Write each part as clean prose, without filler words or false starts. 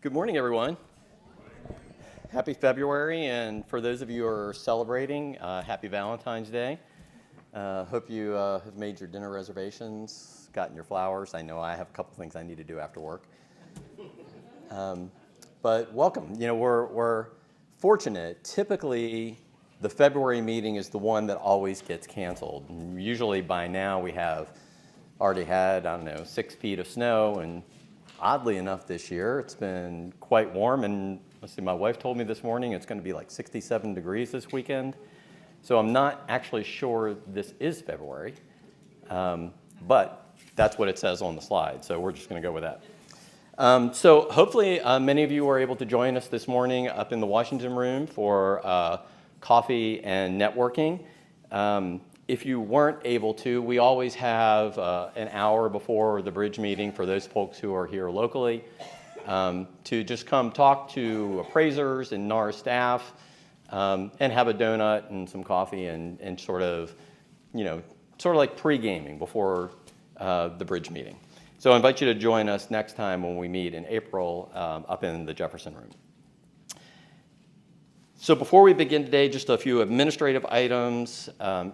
Good morning, everyone. Happy February, and for those of you who are celebrating, happy Valentine's Day. Hope you have made your dinner reservations, gotten your flowers. I know I have a couple things I need to do after work. But welcome. You know, we're fortunate. Typically, the February meeting is the one that always gets canceled. And usually by now we have already had, 6 feet of snow, and oddly enough this year, it's been quite warm, and let's see, my wife told me this morning it's going to be like 67 degrees this weekend. So I'm not actually sure this is February, but that's what it says on the slide, so we're just going to go with that. So hopefully many of you were able to join us this morning up in the Washington room for coffee and networking. If you weren't able to, we always have an hour before the BRIDG meeting for those folks who are here locally to just come talk to appraisers and NAR staff and have a donut and some coffee and sort of like pre-gaming before the BRIDG meeting. So I invite you to join us next time when we meet in April up in the Jefferson room. So before we begin today, just a few administrative items.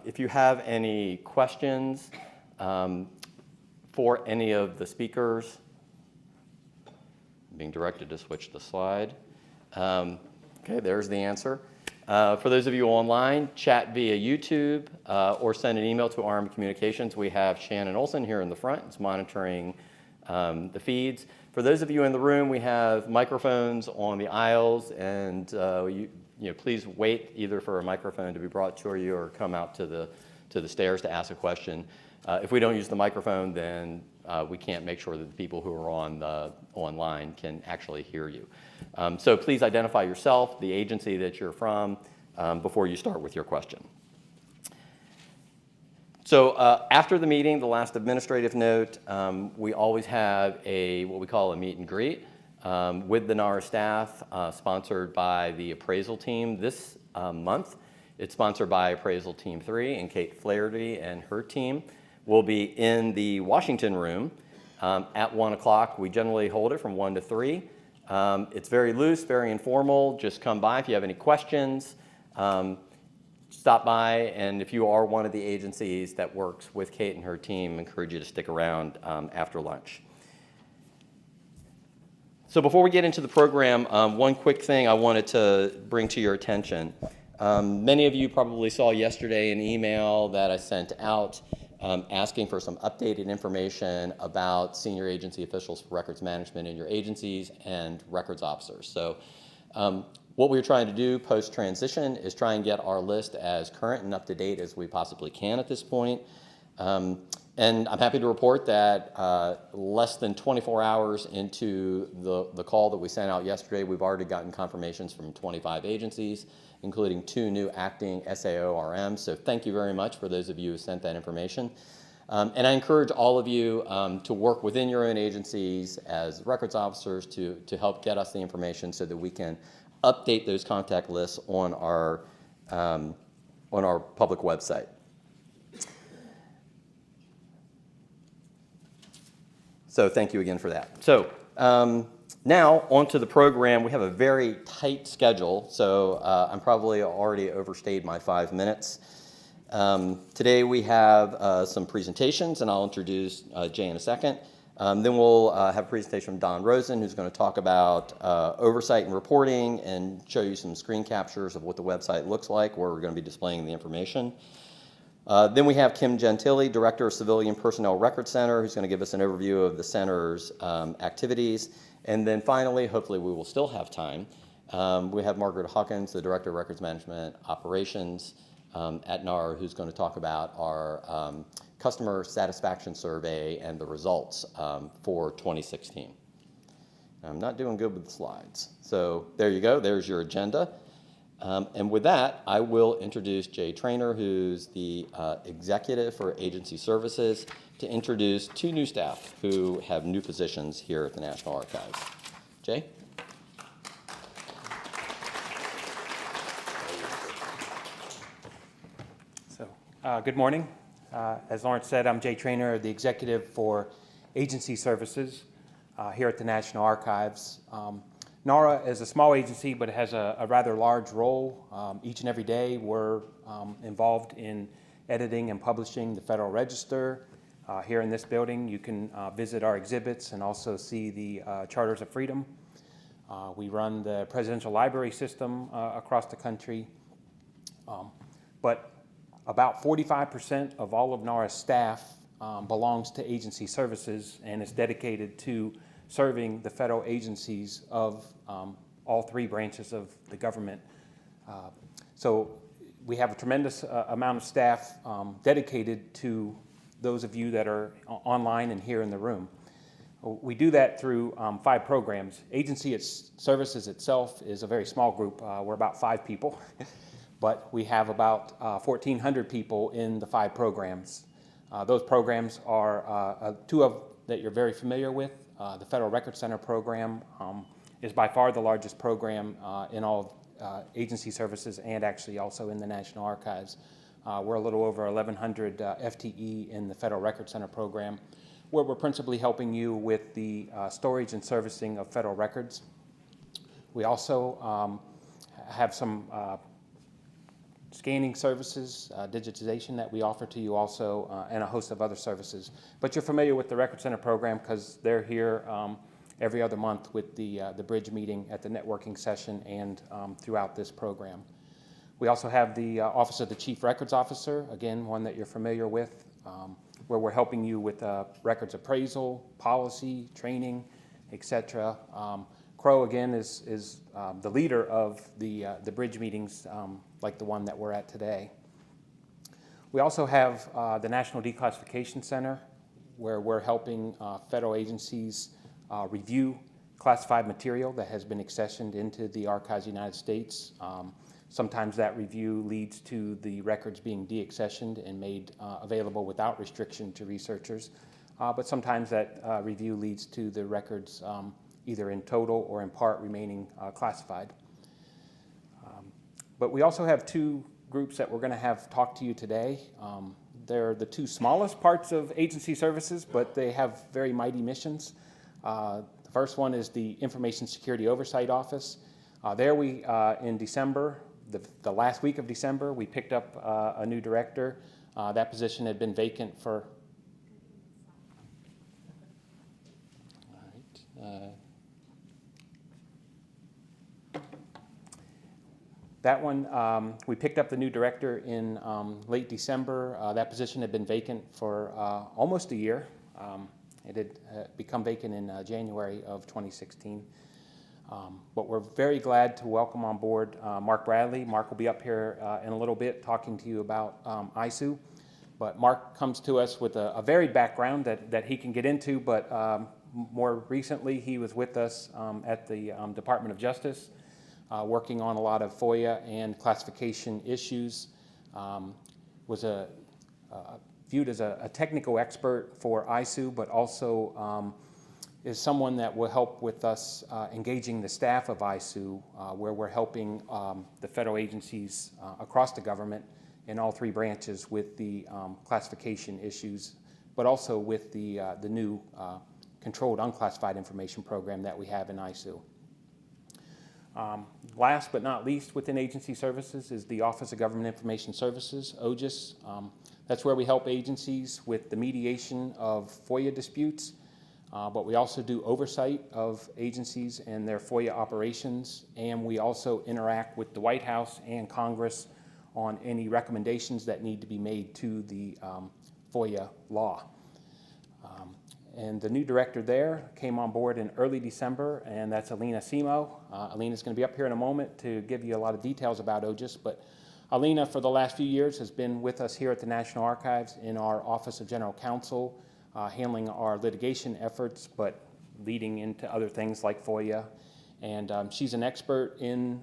If you have any questions for any of the speakers, I'm being directed to switch the slide. Okay, there's the answer. For those of you online, chat via YouTube or send an email to RM Communications. We have Shannon Olson here in the front. It's monitoring the feeds. For those of you in the room, we have microphones on the aisles, and please wait either for a microphone to be brought to you or come out to the stairs to ask a question. If we don't use the microphone, then we can't make sure that the people who are online can actually hear you. So please identify yourself, the agency that you're from, before you start with your question. So after the meeting, the last administrative note, we always have what we call a meet and greet with the NAR staff, sponsored by the appraisal team. This month, it's sponsored by Appraisal Team 3, and Kate Flaherty and her team will be in the Washington room at 1 o'clock. We generally hold it from 1 to 3. It's very loose, very informal. Just come by if you have any questions. Stop by, and if you are one of the agencies that works with Kate and her team, I encourage you to stick around after lunch. So before we get into the program, one quick thing I wanted to bring to your attention. Many of you probably saw yesterday an email that I sent out asking for some updated information about senior agency officials for records management in your agencies and records officers. So what we're trying to do post-transition is try and get our list as current and up-to-date as we possibly can at this point. And I'm happy to report that less than 24 hours into the call that we sent out yesterday, we've already gotten confirmations from 25 agencies, including 2 new acting SAO RMs. So thank you very much for those of you who sent that information. And I encourage all of you to work within your own agencies as records officers to help get us the information so that we can update those contact lists on our public website. So thank you again for that. So now onto the program. We have a very tight schedule, so I'm probably already overstayed my 5 minutes. Today we have some presentations, and I'll introduce Jay in a second. Then we'll have a presentation from Don Rosen, who's going to talk about oversight and reporting and show you some screen captures of what the website looks like, where we're going to be displaying the information. Then we have Kim Gentili, Director of Civilian Personnel Record Center, who's going to give us an overview of the center's activities. And then finally, hopefully we will still have time, we have Margaret Hawkins, the Director of Records Management Operations at NAR, who's going to talk about our customer satisfaction survey and the results for 2016. I'm not doing good with the slides. So there you go. There's your agenda. And with that, I will introduce Jay Traynor, who's the executive for agency services, to introduce two new staff who have new positions here at the National Archives. Jay? So, good morning. As Lawrence said, I'm Jay Traynor, the executive for agency services here at the National Archives. NARA is a small agency, but it has a rather large role. Each and every day, we're involved in editing and publishing the Federal Register. Here in this building, you can visit our exhibits and also see the Charters of Freedom. We run the Presidential Library System across the country. But about 45% of all of NARA's staff belongs to agency services and is dedicated to serving the federal agencies of all three branches of the government. So we have a tremendous amount of staff dedicated to those of you that are online and here in the room. We do that through 5 programs. Agency services itself is a very small group. We're about 5 people, but we have about 1,400 people in the 5 programs. Those programs are 2 of that you're very familiar with. The Federal Record Center program is by far the largest program in all agency services and actually also in the National Archives. We're a little over 1,100 FTE in the Federal Record Center program, where we're principally helping you with the storage and servicing of federal records. We also have some scanning services, digitization that we offer to you also, and a host of other services. But you're familiar with the Record Center program because they're here every other month with the BRIDG meeting at the networking session and throughout this program. We also have the Office of the Chief Records Officer, again, one that you're familiar with, where we're helping you with records appraisal, policy, training, etc. Crow, again, is the leader of the BRIDG meetings like the one that we're at today. We also have the National Declassification Center, where we're helping federal agencies review classified material that has been accessioned into the Archives of the United States. Sometimes that review leads to the records being deaccessioned and made available without restriction to researchers. But sometimes that review leads to the records either in total or in part remaining classified. But we also have 2 groups that we're going to have talk to you today. They're the 2 smallest parts of agency services, but they have very mighty missions. The first one is the Information Security Oversight Office. There we, in December, the last week of December, we picked up a new director. That position had been vacant for... That one, we picked up the new director in late December. That position had been vacant for almost a year. It had become vacant in January of 2016. But we're very glad to welcome on board Mark Bradley. Mark will be up here in a little bit talking to you about ISOO. But Mark comes to us with a varied background that he can get into, but more recently he was with us at the Department of Justice, working on a lot of FOIA and classification issues, was viewed as a technical expert for ISOO, but also is someone that will help with us engaging the staff of ISOO, where we're helping the federal agencies across the government in all 3 branches with the classification issues, but also with the new controlled unclassified information program that we have in ISOO. Last but not least within agency services is the Office of Government Information Services, OGIS. That's where we help agencies with the mediation of FOIA disputes, but we also do oversight of agencies and their FOIA operations, and we also interact with the White House and Congress on any recommendations that need to be made to the FOIA law. And the new director there came on board in early December, and that's Alina Simo. Alina's going to be up here in a moment to give you a lot of details about OGIS, but Alina, for the last few years, has been with us here at the National Archives in our Office of General Counsel, handling our litigation efforts, but leading into other things like FOIA. And she's an expert in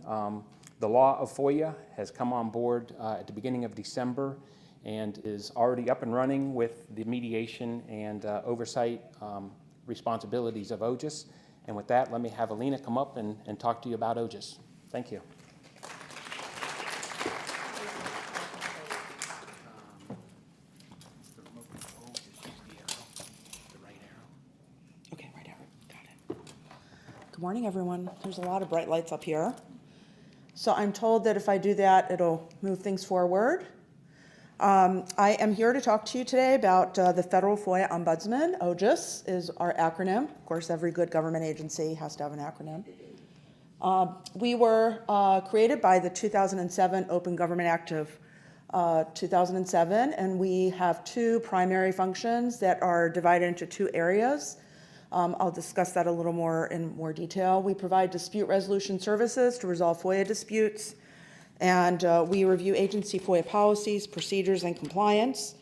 the law of FOIA, has come on board at the beginning of December, and is already up and running with the mediation and oversight responsibilities of OGIS. And with that, let me have Alina come up and talk to you about OGIS. Thank you. Okay, right arrow. Got it. Good morning, everyone. There's a lot of bright lights up here. So I'm told that if I do that, it'll move things forward. I am here to talk to you today about the Federal FOIA Ombudsman. OGIS is our acronym. Of course, every good government agency has to have an acronym. We were created by the 2007 Open Government Act of 2007, and we have two primary functions that are divided into two areas. I'll discuss that a little more in more detail. We provide dispute resolution services to resolve FOIA disputes, and we review agency FOIA policies, procedures, and compliance.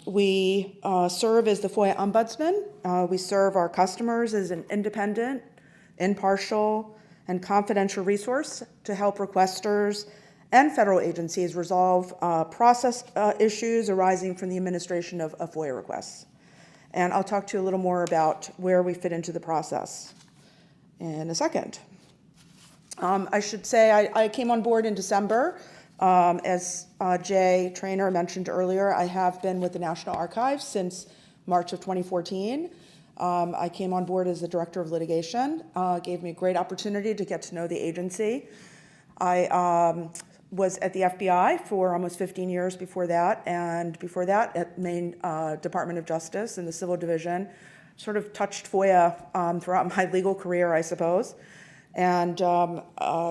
We serve as the FOIA Ombudsman. We serve our customers as an independent, impartial, and confidential resource to help requesters and federal agencies resolve process issues arising from the administration of FOIA requests. And I'll talk to you a little more about where we fit into the process in a second. I should say I came on board in December. As Jay Traynor mentioned earlier, I have been with the National Archives since March of 2014. I came on board as the Director of Litigation. Gave me a great opportunity to get to know the agency. I was at the FBI for almost 15 years before that, and before that at Maine Department of Justice in the Civil Division. Sort of touched FOIA throughout my legal career, I suppose. And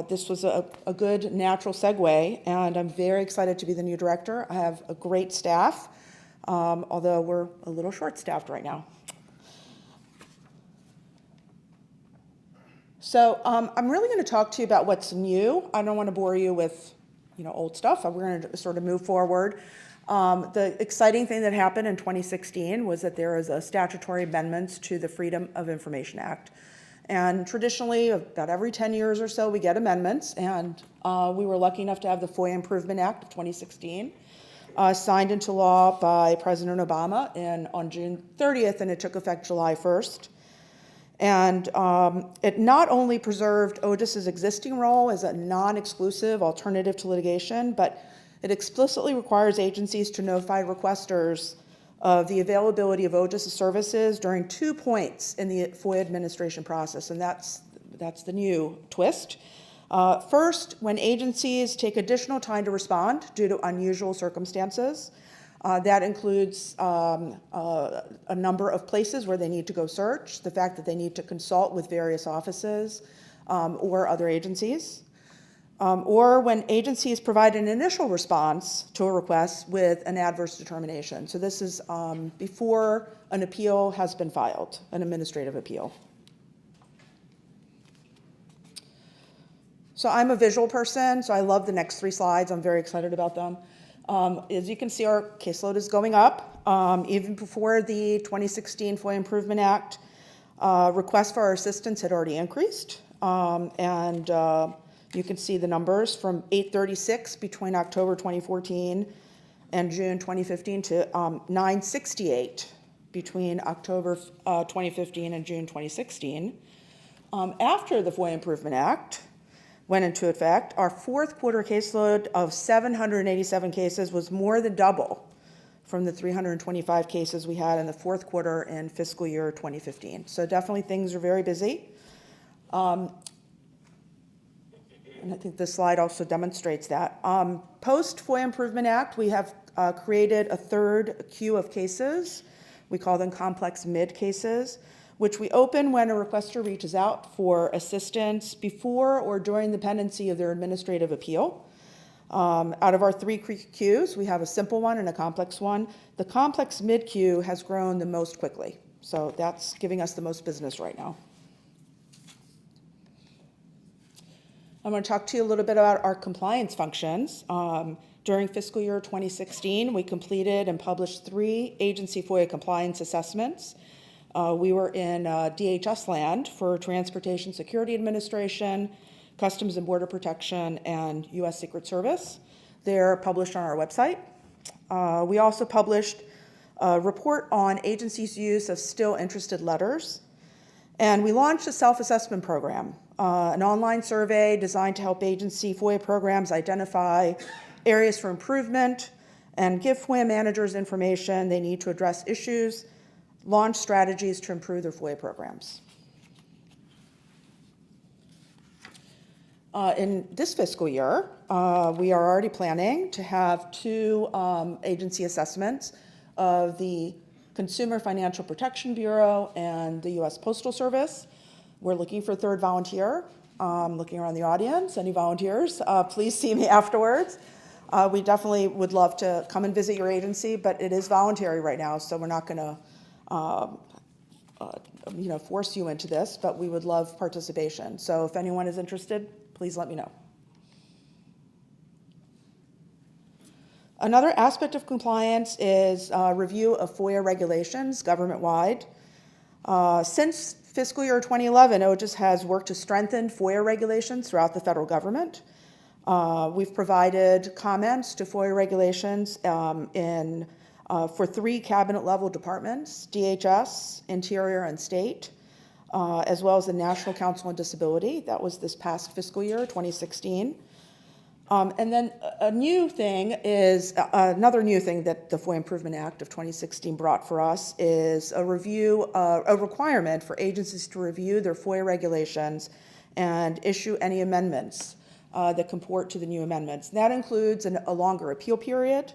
this was a good natural segue, and I'm very excited to be the new director. I have a great staff, although we're a little short-staffed right now. So I'm really going to talk to you about what's new. I don't want to bore you with old stuff. We're going to sort of move forward. The exciting thing that happened in 2016 was that there was a statutory amendments to the Freedom of Information Act. And traditionally, about every 10 years or so, we get amendments. And we were lucky enough to have the FOIA Improvement Act of 2016 signed into law by President Obama on June 30th, and it took effect July 1st. And it not only preserved OGIS's existing role as a non-exclusive alternative to litigation, but it explicitly requires agencies to notify requesters of the availability of OGIS services during 2 points in the FOIA administration process, and that's the new twist. First, when agencies take additional time to respond due to unusual circumstances. That includes a number of places where they need to go search, the fact that they need to consult with various offices or other agencies. Or when agencies provide an initial response to a request with an adverse determination. So this is before an appeal has been filed, an administrative appeal. So I'm a visual person, so I love the next 3 slides. I'm very excited about them. As you can see, our caseload is going up. Even before the 2016 FOIA Improvement Act, requests for our assistance had already increased. You can see the numbers from 836 between October 2014 and June 2015 to 968 between October 2015 and June 2016. After the FOIA Improvement Act went into effect, our 4th quarter caseload of 787 cases was more than double from the 325 cases we had in the fourth quarter in fiscal year 2015. So definitely things are very busy. And I think this slide also demonstrates that. Post FOIA Improvement Act, we have created a third queue of cases. We call them complex mid cases, which we open when a requester reaches out for assistance before or during the pendency of their administrative appeal. Out of our three queues, we have a simple one and a complex one. The complex mid queue has grown the most quickly, so that's giving us the most business right now. I'm going to talk to you a little bit about our compliance functions. During fiscal year 2016, we completed and published 3 agency FOIA compliance assessments. We were in DHS land for Transportation Security Administration, Customs and Border Protection, and U.S. Secret Service. They're published on our website. We also published a report on agencies' use of still interested letters. And we launched a self-assessment program, an online survey designed to help agency FOIA programs identify areas for improvement and give FOIA managers information they need to address issues, launch strategies to improve their FOIA programs. In this fiscal year, we are already planning to have 2 agency assessments of the Consumer Financial Protection Bureau and the U.S. Postal Service. We're looking for a third volunteer. Looking around the audience, any volunteers, please see me afterwards. We definitely would love to come and visit your agency, but it is voluntary right now, so we're not going to force you into this, but we would love participation. So if anyone is interested, please let me know. Another aspect of compliance is review of FOIA regulations government-wide. Since fiscal year 2011, OGIS has worked to strengthen FOIA regulations throughout the federal government. We've provided comments to FOIA regulations for 3 cabinet-level departments, DHS, Interior, and State, as well as the National Council on Disability. That was this past fiscal year, 2016. And then another new thing that the FOIA Improvement Act of 2016 brought for us is a requirement for agencies to review their FOIA regulations and issue any amendments that comport to the new amendments. That includes a longer appeal period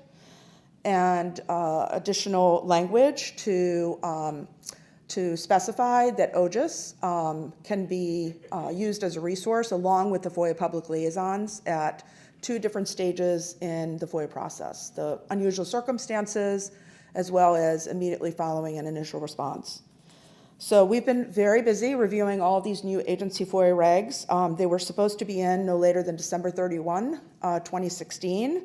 and additional language to specify that OGIS can be used as a resource along with the FOIA public liaisons at 2 different stages in the FOIA process, the unusual circumstances as well as immediately following an initial response. So we've been very busy reviewing all these new agency FOIA regs. They were supposed to be in no later than December 31, 2016.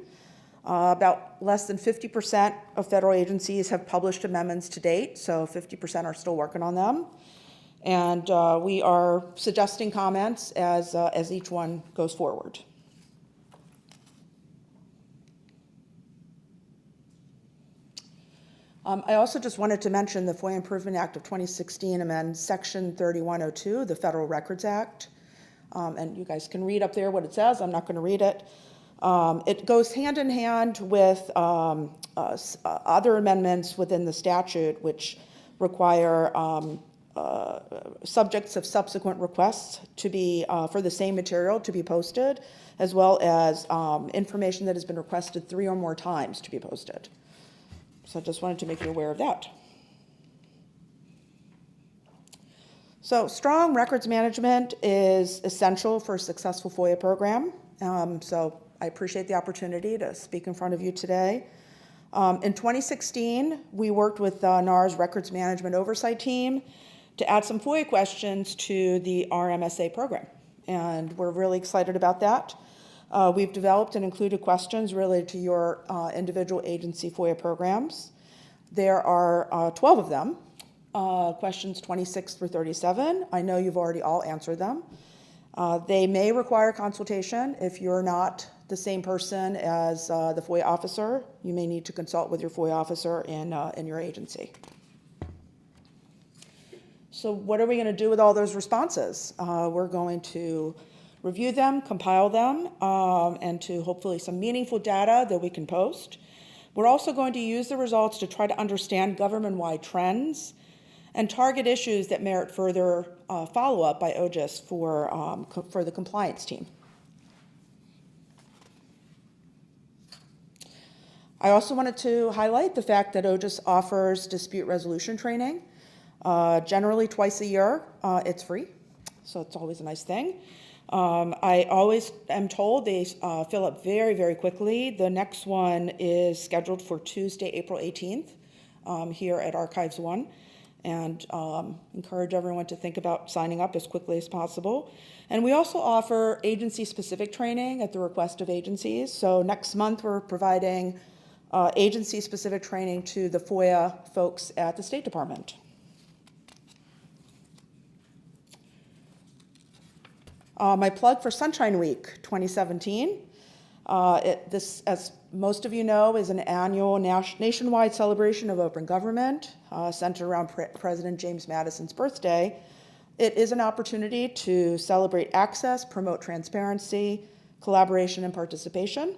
About less than 50% of federal agencies have published amendments to date, so 50% are still working on them. And we are suggesting comments as each one goes forward. I also just wanted to mention the FOIA Improvement Act of 2016 amends Section 3102, the Federal Records Act. And you guys can read up there what it says. I'm not going to read it. It goes hand in hand with other amendments within the statute which require subjects of subsequent requests to be, for the same material to be posted, as well as information that has been requested 3 or more times to be posted. So I just wanted to make you aware of that. So strong records management is essential for a successful FOIA program. So I appreciate the opportunity to speak in front of you today. In 2016, we worked with NARA's Records Management Oversight Team to add some FOIA questions to the RMSA program, and we're really excited about that. We've developed and included questions related to your individual agency FOIA programs. There are 12 of them, questions 26 through 37. I know you've already all answered them. They may require consultation. If you're not the same person as the FOIA officer, you may need to consult with your FOIA officer in your agency. So what are we going to do with all those responses? We're going to review them, compile them, and to hopefully some meaningful data that we can post. We're also going to use the results to try to understand government-wide trends and target issues that merit further follow-up by OGIS for the compliance team. I also wanted to highlight the fact that OGIS offers dispute resolution training. Generally twice a year. It's free, so it's always a nice thing. I always am told they fill up very, very quickly. The next one is scheduled for Tuesday, April 18th, here at Archives 1, and encourage everyone to think about signing up as quickly as possible. And we also offer agency-specific training at the request of agencies. So next month we're providing agency-specific training to the FOIA folks at the State Department. My plug for Sunshine Week 2017. This, as most of you know, is an annual nationwide celebration of open government centered around President James Madison's birthday. It is an opportunity to celebrate access, promote transparency, collaboration, and participation.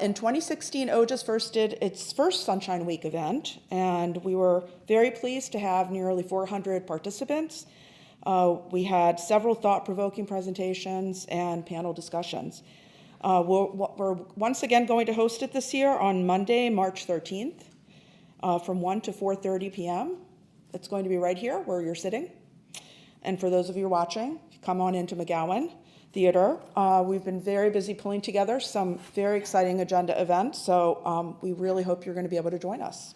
In 2016, OGIS did its first Sunshine Week event, and we were very pleased to have nearly 400 participants. We had several thought-provoking presentations and panel discussions. We're once again going to host it this year on Monday, March 13th, from 1 to 4:30 p.m. It's going to be right here where you're sitting. And for those of you watching, come on into McGowan Theater. We've been very busy pulling together some very exciting agenda events, so we really hope you're going to be able to join us.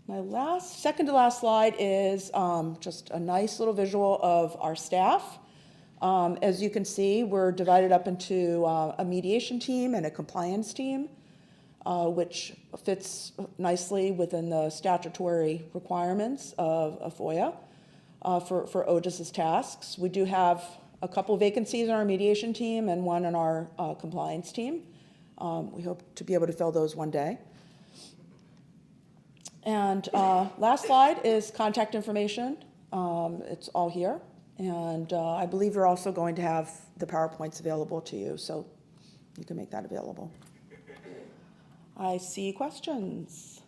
My second to last slide is just a nice little visual of our staff. As you can see, we're divided up into a mediation team and a compliance team, which fits nicely within the statutory requirements of FOIA for OGIS's tasks. We do have a couple vacancies in our mediation team and one in our compliance team. We hope to be able to fill those one day. And last slide is contact information. It's all here. And I believe you're also going to have the PowerPoints available to you, so you can make that available. I see questions.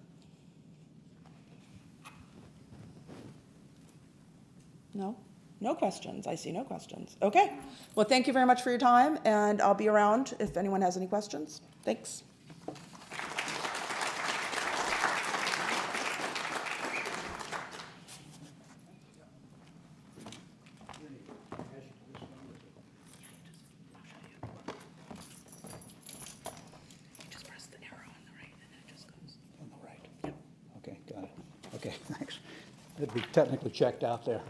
No? No questions. I see no questions. Okay. Well, thank you very much for your time, and I'll be around if anyone has any questions. Thanks. Okay, thanks. It'd be technically checked out there.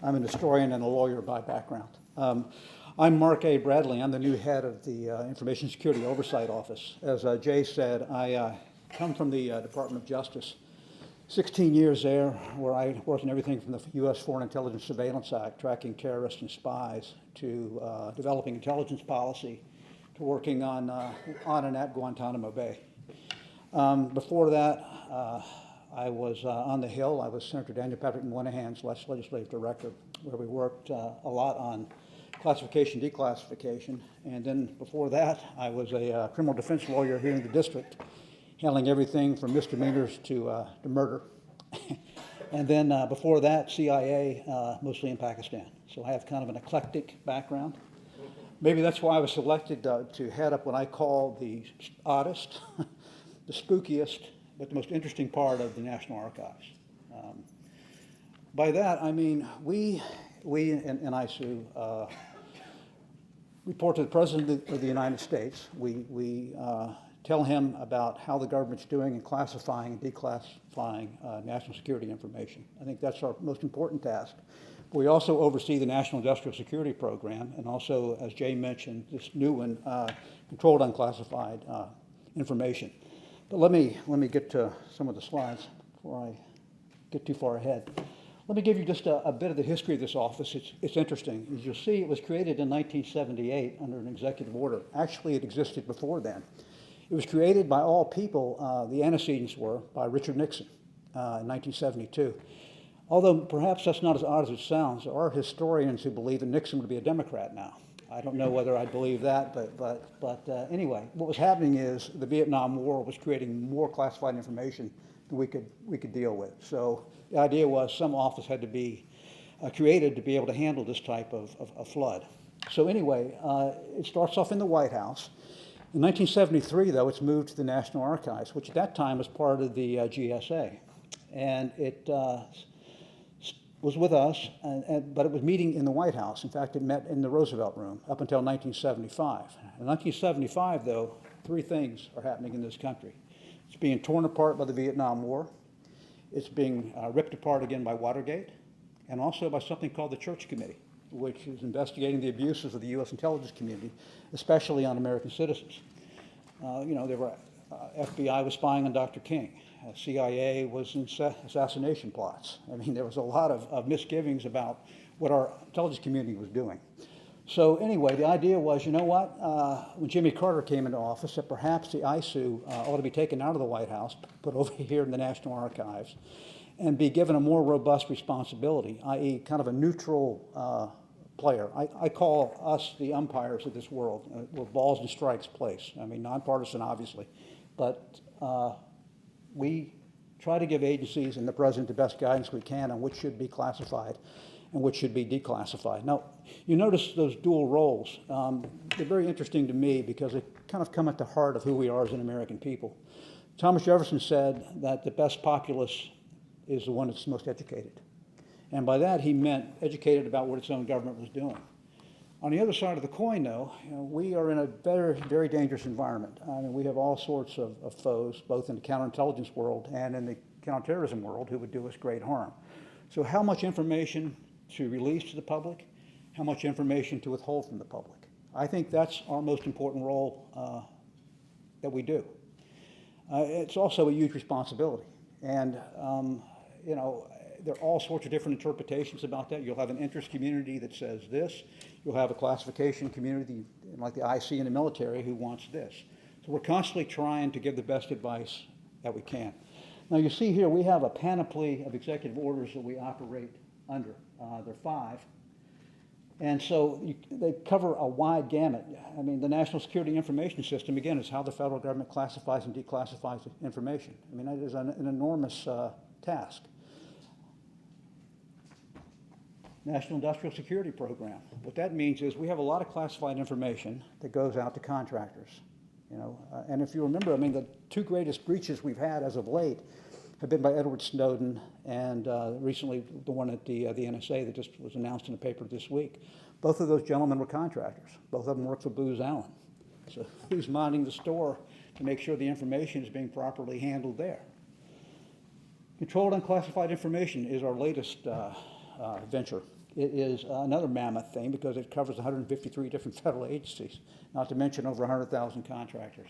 I'm an historian and a lawyer by background. I'm Mark A. Bradley. I'm the new head of the Information Security Oversight Office. As Jay said, I come from the Department of Justice. 16 years there, where I worked on everything from the U.S. Foreign Intelligence Surveillance Act, tracking terrorists and spies, to developing intelligence policy, to working on and at Guantanamo Bay. Before that, I was on the Hill. I was Senator Daniel Patrick Moynihan's legislative director, where we worked a lot on classification, declassification. And then before that, I was a criminal defense lawyer here in the district, handling everything from misdemeanors to murder. And then before that, CIA, mostly in Pakistan. So I have kind of an eclectic background. Maybe that's why I was selected to head up what I call the oddest, the spookiest, but the most interesting part of the National Archives. By that, I mean we in ISOO report to the President of the United States. We tell him about how the government's doing in classifying and declassifying national security information. I think that's our most important task. We also oversee the National Industrial Security Program, and also, as Jay mentioned, this new one, controlled unclassified information. But let me get to some of the slides before I get too far ahead. Let me give you just a bit of the history of this office. It's interesting. As you'll see, it was created in 1978 under an executive order. Actually, it existed before then. It was created by all people, the antecedents were, by Richard Nixon in 1972. Although perhaps that's not as odd as it sounds, there are historians who believe that Nixon would be a Democrat now. I don't know whether I believe that, but anyway, what was happening is the Vietnam War was creating more classified information than we could deal with. So the idea was some office had to be created to be able to handle this type of flood. So anyway, it starts off in the White House. In 1973, though, it's moved to the National Archives, which at that time was part of the GSA. And it was with us, but it was meeting in the White House. In fact, it met in the Roosevelt Room up until 1975. In 1975, though, three things are happening in this country. It's being torn apart by the Vietnam War. It's being ripped apart again by Watergate, and also by something called the Church Committee, which is investigating the abuses of the U.S. intelligence community, especially on American citizens. There were FBI was spying on Dr. King. CIA was in assassination plots. I mean, there was a lot of misgivings about what our intelligence community was doing. So anyway, the idea was, you know what, when Jimmy Carter came into office, that perhaps the ISOO ought to be taken out of the White House, put over here in the National Archives, and be given a more robust responsibility, i.e. kind of a neutral player. I call us the umpires of this world, where balls and strikes place. I mean, nonpartisan, obviously, but we try to give agencies and the president the best guidance we can on which should be classified and which should be declassified. Now, you notice those dual roles. They're very interesting to me because they kind of come at the heart of who we are as an American people. Thomas Jefferson said that the best populace is the one that's most educated. And by that, he meant educated about what its own government was doing. On the other side of the coin, though, we are in a very, very dangerous environment. I mean, we have all sorts of foes, both in the counterintelligence world and in the counterterrorism world, who would do us great harm. So how much information to release to the public, how much information to withhold from the public? I think that's our most important role that we do. It's also a huge responsibility. And, there are all sorts of different interpretations about that. You'll have an interest community that says this. You'll have a classification community like the IC in the military who wants this. So we're constantly trying to give the best advice that we can. Now you see here we have a panoply of executive orders that we operate under. There are 5. And so they cover a wide gamut. I mean, the National Security Information System, again, is how the federal government classifies and declassifies information. I mean, that is an enormous task. National Industrial Security Program. What that means is we have a lot of classified information that goes out to contractors. And if you remember, I mean, the 2 greatest breaches we've had as of late have been by Edward Snowden and recently the one at the NSA that just was announced in the paper this week. Both of those gentlemen were contractors. Both of them worked for Booz Allen. So who's minding the store to make sure the information is being properly handled there? Controlled unclassified information is our latest venture. It is another mammoth thing because it covers 153 different federal agencies, not to mention over 100,000 contractors.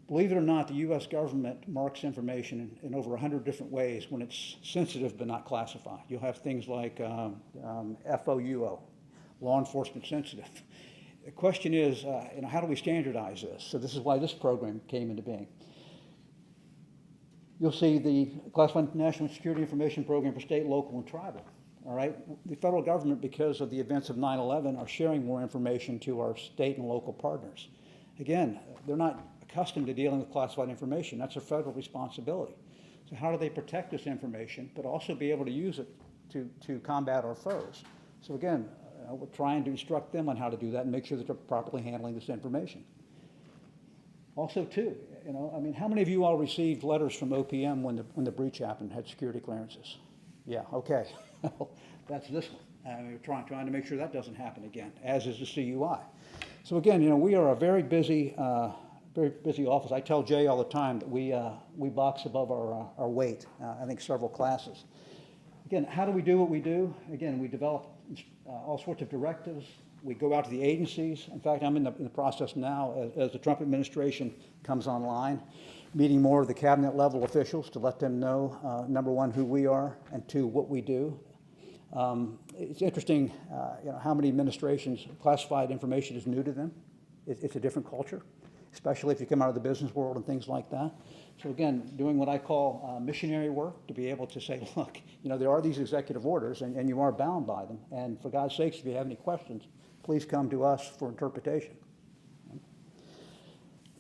Believe it or not, the U.S. government marks information in over 100 different ways when it's sensitive but not classified. You'll have things like FOUO, law enforcement sensitive. The question is, how do we standardize this? So this is why this program came into being. You'll see the Classified National Security Information Program for state, local, and tribal. All right, the federal government, because of the events of 9/11, are sharing more information to our state and local partners. Again, they're not accustomed to dealing with classified information. That's a federal responsibility. So how do they protect this information, but also be able to use it to combat our foes? So again, we're trying to instruct them on how to do that and make sure that they're properly handling this information. Also, too, how many of you all received letters from OPM when the breach happened, had security clearances? Yeah, okay. That's this one. We're trying to make sure that doesn't happen again, as is the CUI. So again, we are a very busy office. I tell Jay all the time that we box above our weight. I think several classes. Again, how do we do what we do? Again, we develop all sorts of directives. We go out to the agencies. In fact, I'm in the process now, as the Trump administration comes online, meeting more of the cabinet level officials to let them know, number one, who we are, and 2, what we do. It's interesting, how many administrations classified information is new to them. It's a different culture, especially if you come out of the business world and things like that. So again, doing what I call missionary work to be able to say, look, there are these executive orders and you are bound by them. And for God's sakes, if you have any questions, please come to us for interpretation.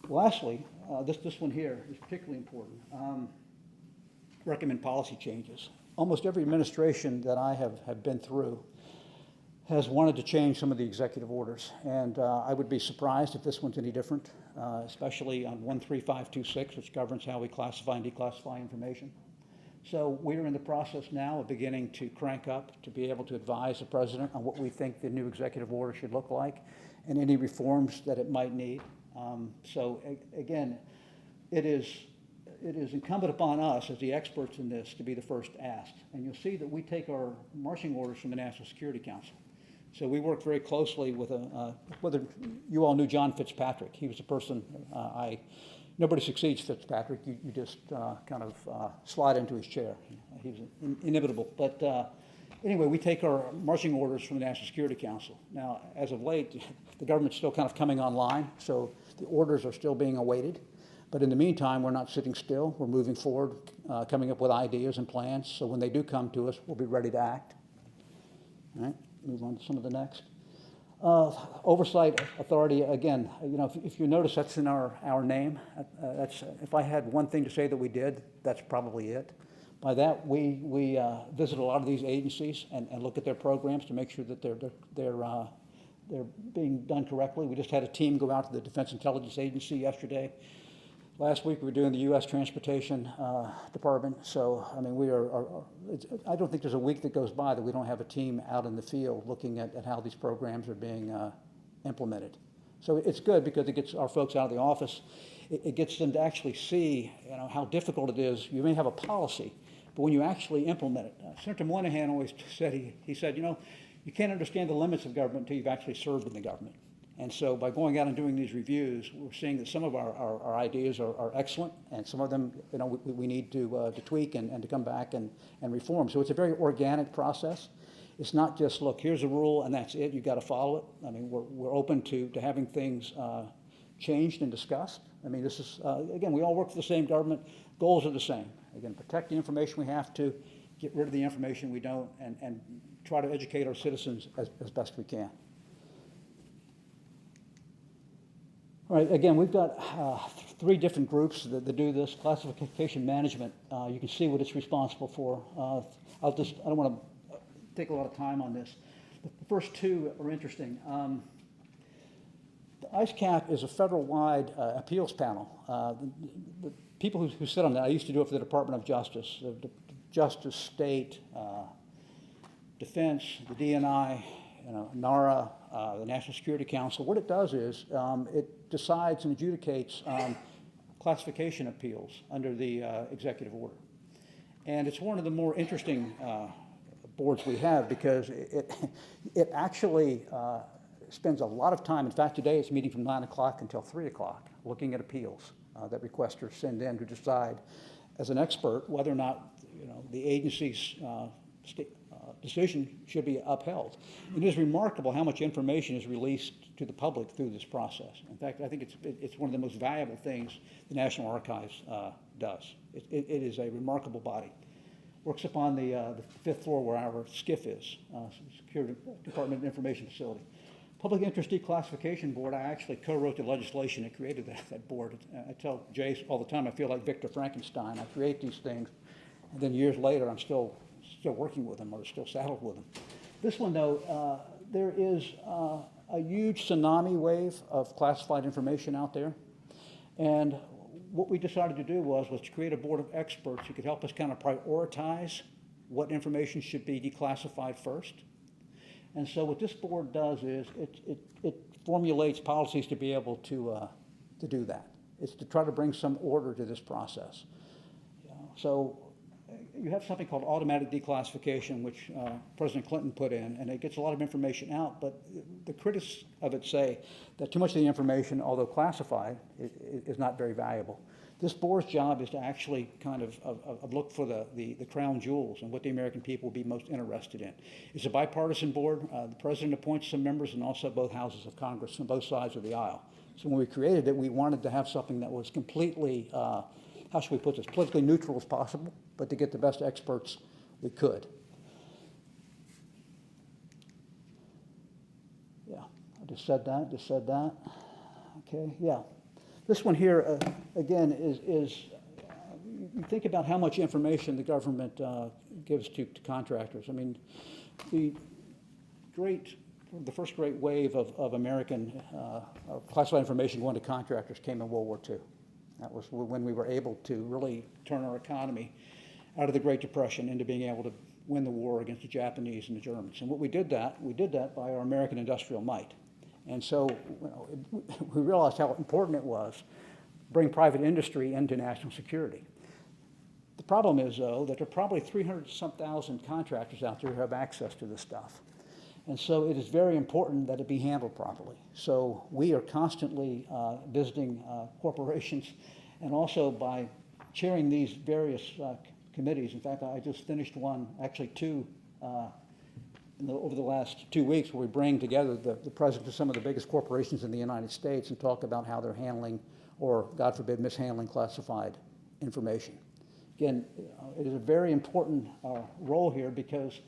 Lastly, this one here is particularly important. Recommend policy changes. Almost every administration that I have been through has wanted to change some of the executive orders, and I would be surprised if this one's any different, especially on 13526, which governs how we classify and declassify information. So we're in the process now of beginning to crank up to be able to advise the president on what we think the new executive order should look like and any reforms that it might need. Again, it is incumbent upon us as the experts in this to be the first asked. And you'll see that we take our marching orders from the National Security Council. So we work very closely with whether you all knew John Fitzpatrick. He was the person nobody succeeds Fitzpatrick. You just kind of slide into his chair. He's inimitable. But anyway, we take our marching orders from the National Security Council. Now, as of late, the government's still kind of coming online, so the orders are still being awaited. But in the meantime, we're not sitting still. We're moving forward, coming up with ideas and plans. So when they do come to us, we'll be ready to act. All right, move on to some of the next. Oversight authority, again, if you notice, that's in our name. If I had one thing to say that we did, that's probably it. By that, we visit a lot of these agencies and look at their programs to make sure that they're being done correctly. We just had a team go out to the Defense Intelligence Agency yesterday. Last week, we were doing the U.S. Transportation Department. So, I mean, I don't think there's a week that goes by that we don't have a team out in the field looking at how these programs are being implemented. So it's good because it gets our folks out of the office. It gets them to actually see, how difficult it is. You may have a policy, but when you actually implement it, Senator Moynihan always said, he said, you can't understand the limits of government until you've actually served in the government. And so by going out and doing these reviews, we're seeing that some of our ideas are excellent, and some of them, we need to tweak and to come back and reform. So it's a very organic process. It's not just, look, here's a rule and that's it, you've got to follow it. I mean, we're open to having things changed and discussed. I mean, this is, again, we all work for the same government. Goals are the same. Again, protect the information we have to, get rid of the information we don't, and try to educate our citizens as best we can. All right, again, we've got 3 different groups that do this. Classification management, you can see what it's responsible for. I don't want to take a lot of time on this. The first 2 are interesting. The ICECAP is a federal-wide appeals panel. The people who sit on that, I used to do it for the Department of Justice, the Justice, State, Defense, the DNI, NARA, the National Security Council. What it does is it decides and adjudicates classification appeals under the executive order. And it's one of the more interesting boards we have because it actually spends a lot of time. In fact, today it's meeting from 9 o'clock until 3 o'clock looking at appeals that requesters send in to decide as an expert whether or not the agency's decision should be upheld. It is remarkable how much information is released to the public through this process. In fact, I think it's one of the most valuable things the National Archives does. It is a remarkable body. Works upon the 5th floor where our SCIF is, Secure Department of Information Facility. Public Interest Declassification Board, I actually co-wrote the legislation that created that board. I tell Jay all the time, I feel like Victor Frankenstein. I create these things, and then years later, I'm still working with them or still saddled with them. This one, though, there is a huge tsunami wave of classified information out there. And what we decided to do was let's create a board of experts who could help us kind of prioritize what information should be declassified first. And so what this board does is it formulates policies to be able to do that. It's to try to bring some order to this process. So you have something called automatic declassification, which President Clinton put in, and it gets a lot of information out, but the critics of it say that too much of the information, although classified, is not very valuable. This board's job is to actually kind of look for the crown jewels and what the American people will be most interested in. It's a bipartisan board. The president appoints some members and also both houses of Congress on both sides of the aisle. So when we created it, we wanted to have something that was completely, how should we put this, politically neutral as possible, but to get the best experts we could. Yeah. just said that. Okay, yeah. This one here, again, is you think about how much information the government gives to contractors. I mean, the first great wave of American classified information going to contractors came in World War II. That was when we were able to really turn our economy out of the Great Depression into being able to win the war against the Japanese and the Germans. And what we did that by our American industrial might. And so we realized how important it was to bring private industry into national security. The problem is, though, that there are probably 300-some thousand contractors out there who have access to this stuff. And so it is very important that it be handled properly. So we are constantly visiting corporations, and also by chairing these various committees. In fact, I just finished one, actually two, over the last 2 weeks, where we bring together the presidents of some of the biggest corporations in the United States and talk about how they're handling, or God forbid, mishandling classified information. Again, it is a very important role here, because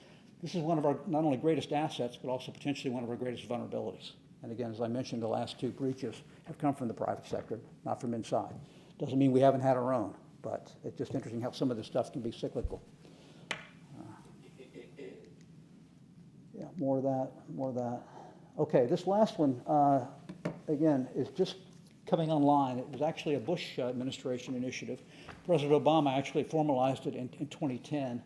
this is one of our not only greatest assets, but also potentially one of our greatest vulnerabilities. And again, as I mentioned, the last two breaches have come from the private sector, not from inside. Doesn't mean we haven't had our own, but it's just interesting how some of this stuff can be cyclical. Yeah, more of that. Okay, this last one, again, is just coming online. It was actually a Bush administration initiative. President Obama actually formalized it in 2010.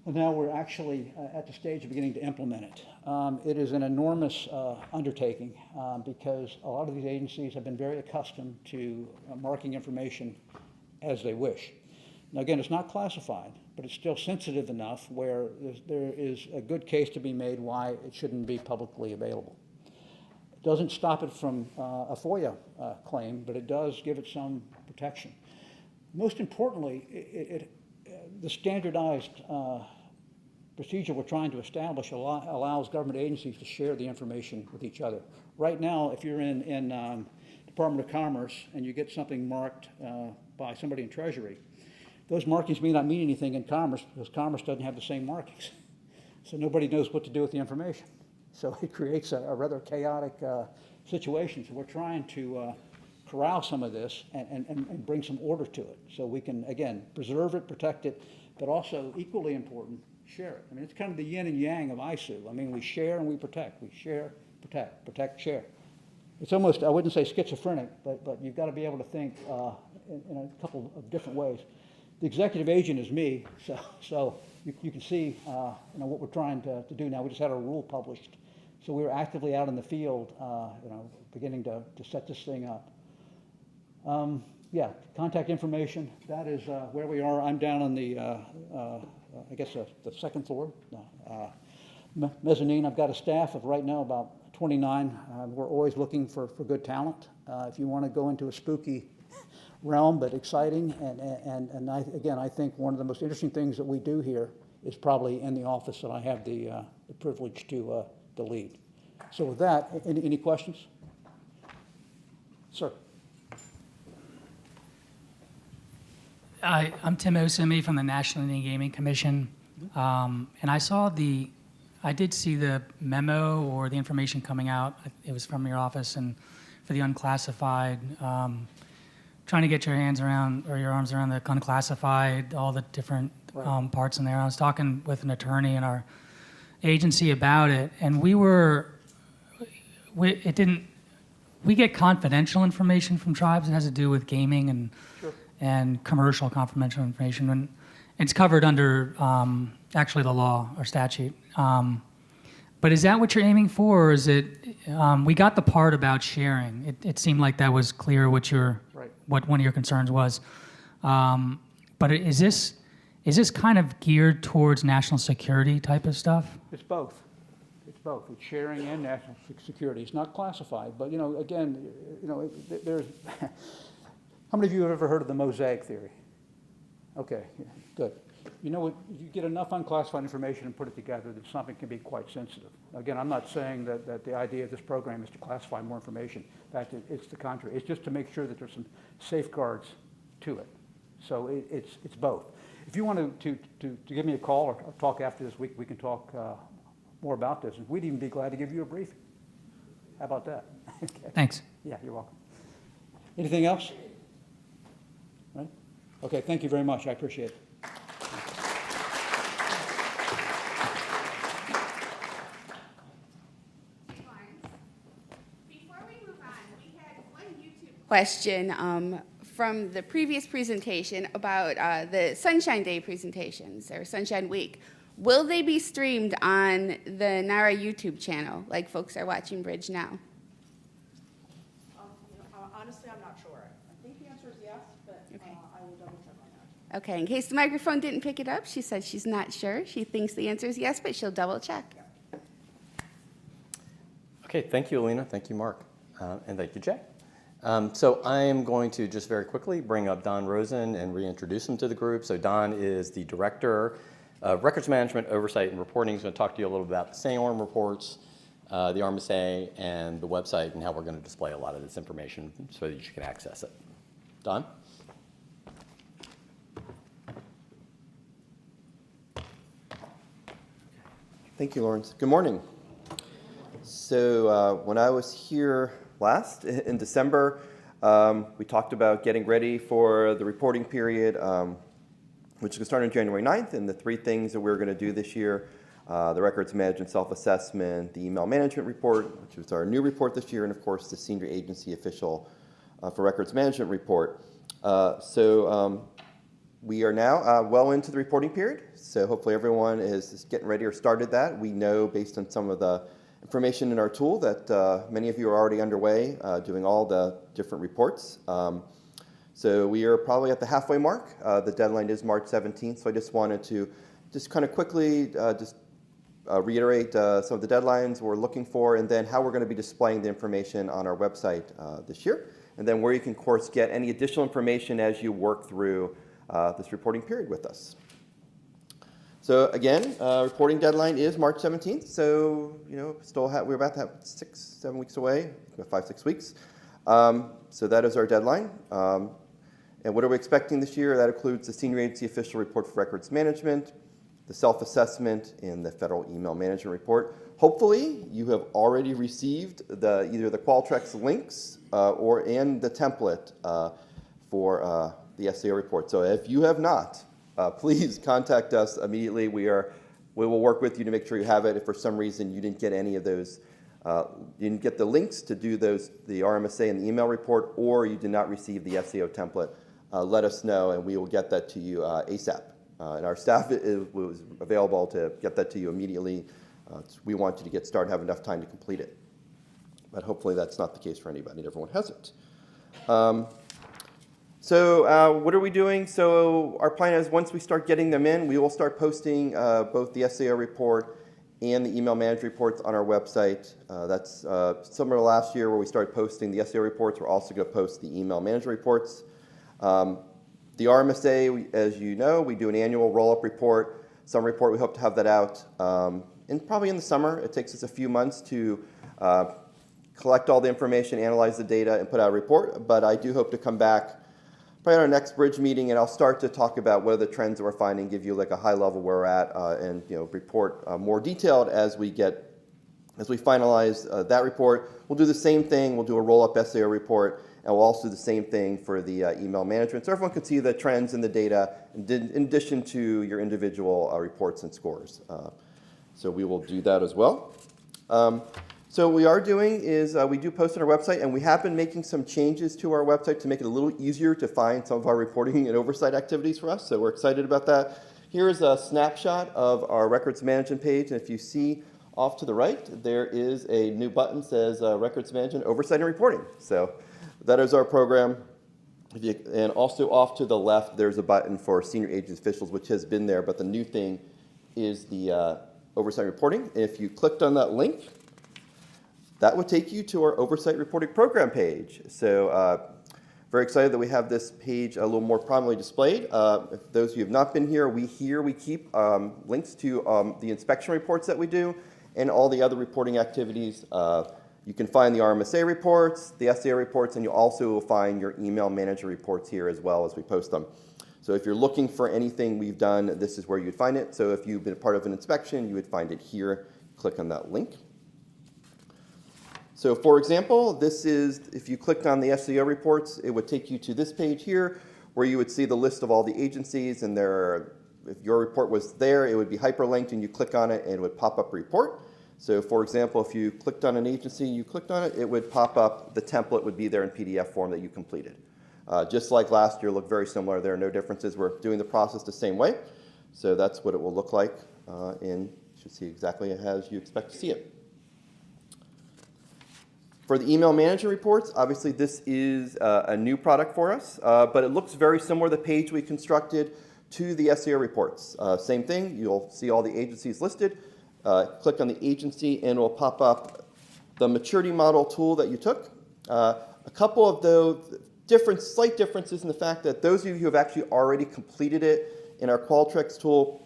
And now we're actually at the stage of beginning to implement it. It is an enormous undertaking because a lot of these agencies have been very accustomed to marking information as they wish. Now again, it's not classified, but it's still sensitive enough where there is a good case to be made why it shouldn't be publicly available. It doesn't stop it from a FOIA claim, but it does give it some protection. Most importantly, the standardized procedure we're trying to establish allows government agencies to share the information with each other. Right now, if you're in Department of Commerce and you get something marked by somebody in Treasury, those markings may not mean anything in Commerce because Commerce doesn't have the same markings. So nobody knows what to do with the information. So it creates a rather chaotic situation. So we're trying to corral some of this and bring some order to it so we can, again, preserve it, protect it, but also equally important, share it. I mean, it's kind of the yin and yang of ISOO. I mean, we share and we protect. We share, protect, share. It's almost, I wouldn't say schizophrenic, but you've got to be able to think in a couple of different ways. The executive agent is me, so you can see what we're trying to do now. We just had our rule published. So we were actively out in the field, beginning to set this thing up. Yeah, contact information, that is where we are. I'm down on the, I guess the second floor, mezzanine. I've got a staff of right now about 29. We're always looking for good talent. If you want to go into a spooky realm, but exciting, and I think one of the most interesting things that we do here is probably in the office that I have the privilege to lead. So with that, any questions? Sir. I'm Tim Osimi from the National Indian Gaming Commission, and I did see the memo or the information coming out. It was from your office, and for the unclassified, trying to get your hands around or your arms around the unclassified, all the different parts in there. I was talking with an attorney in our agency about it, and we get confidential information from tribes. It has to do with gaming and. Sure. And commercial confidential information, and it's covered under actually the law or statute. But is that what you're aiming for, or is it? We got the part about sharing. It seemed like that was clear what one of your concerns was. But is this kind of geared towards national security type of stuff? It's both. It's both. It's sharing and national security. It's not classified, but again, there's. How many of you have ever heard of the mosaic theory? Okay, yeah, good. You know what, you get enough unclassified information and put it together that something can be quite sensitive. Again, I'm not saying that the idea of this program is to classify more information. In fact, it's the contrary. It's just to make sure that there's some safeguards to it. So it's both. If you want to give me a call or talk after this week, we can talk more about this. And we'd even be glad to give you a briefing. How about that? Okay. Thanks. Yeah, you're welcome. Anything else? Right? Okay, thank you very much. I appreciate it. Before we move on, we had one YouTube question from the previous presentation about the Sunshine Day presentations or Sunshine Week. Will they be streamed on the NARA YouTube channel like folks are watching Bridge now? Honestly, I'm not sure. I think the answer is yes, but Okay. I will double check on that. Okay, in case the microphone didn't pick it up, she said she's not sure. She thinks the answer is yes, but she'll double check. Okay, thank you, Alina. Thank you, Mark. And thank you, Jay. So I am going to just very quickly bring up Don Rosen and reintroduce him to the group. So Don is the Director of Records Management, Oversight, and Reporting. He's going to talk to you a little bit about the SAORM reports, the RMSA, and the website, and how we're going to display a lot of this information so that you can access it. Don? Thank you, Lawrence. Good morning. So when I was here last in December, we talked about getting ready for the reporting period, which is going to start on January 9th, and the three things that we're going to do this year, the records management self-assessment, the email management report, which is our new report this year, and of course the senior agency official for records management report. We are now well into the reporting period, so hopefully everyone is getting ready or started that. We know based on some of the information in our tool that many of you are already underway doing all the different reports. So we are probably at the halfway mark. The deadline is March 17th, so I just wanted to just kind of quickly reiterate some of the deadlines we're looking for, and then how we're going to be displaying the information on our website this year, and then where you can, of course, get any additional information as you work through this reporting period with us. So again, reporting deadline is March 17th. So we're about to have 6-7 weeks away, 5-6 weeks. So that is our deadline. And what are we expecting this year? That includes the senior agency official report for records management, the self-assessment, and the federal email management report. Hopefully, you have already received either the Qualtrics links and the template for the SAO report. So if you have not, please contact us immediately. We will work with you to make sure you have it. If for some reason you didn't get any of those, you didn't get the links to do the RMSA and the email report, or you did not receive the SAO template, let us know and we will get that to you ASAP. And our staff was available to get that to you immediately. We want you to get started, have enough time to complete it. But hopefully that's not the case for anybody, and everyone has it. So what are we doing? So our plan is once we start getting them in, we will start posting both the SAO report and the email management reports on our website. That's similar to last year where we started posting the SAO reports. We're also going to post the email management reports. The RMSA, as you know, we do an annual roll-up report. Some report, we hope to have that out probably in the summer. It takes us a few months to collect all the information, analyze the data, and put out a report. But I do hope to come back probably on our next BRIDG meeting, and I'll start to talk about what are the trends that we're finding, give you like a high level where we're at, and report more detailed as we finalize that report. We'll do the same thing. We'll do a roll-up SAO report, and we'll also do the same thing for the email management, so everyone can see the trends in the data in addition to your individual reports and scores. So we will do that as well. So what we are doing is we do post on our website, and we have been making some changes to our website to make it a little easier to find some of our reporting and oversight activities for us, so we're excited about that. Here is a snapshot of our records management page, and if you see off to the right, there is a new button that says Records Management Oversight and Reporting. So that is our program. And also off to the left, there's a button for senior agency officials, which has been there, but the new thing is the Oversight and Reporting. And if you clicked on that link, that would take you to our Oversight Reporting Program page. So very excited that we have this page a little more prominently displayed. If those of you who have not been here, we keep links to the inspection reports that we do and all the other reporting activities. You can find the RMSA reports, the SAO reports, and you also will find your email manager reports here as well as we post them. So if you're looking for anything we've done, this is where you'd find it. So if you've been a part of an inspection, you would find it here. Click on that link. So for example, this is, if you clicked on the SEO reports, it would take you to this page here where you would see the list of all the agencies, and if your report was there, it would be hyperlinked, and you click on it and it would pop up a report. So for example, if you clicked on an agency, you clicked on it, it would pop up, the template would be there in PDF form that you completed. Just like last year, look very similar. There are no differences. We're doing the process the same way. So that's what it will look like, and you should see exactly as you expect to see it. For the email management reports, obviously this is a new product for us, but it looks very similar, the page we constructed, to the SEO reports. Same thing, you'll see all the agencies listed. Click on the agency and it will pop up the maturity model tool that you took. A couple of those slight differences in the fact that those of you who have actually already completed it in our Qualtrics tool,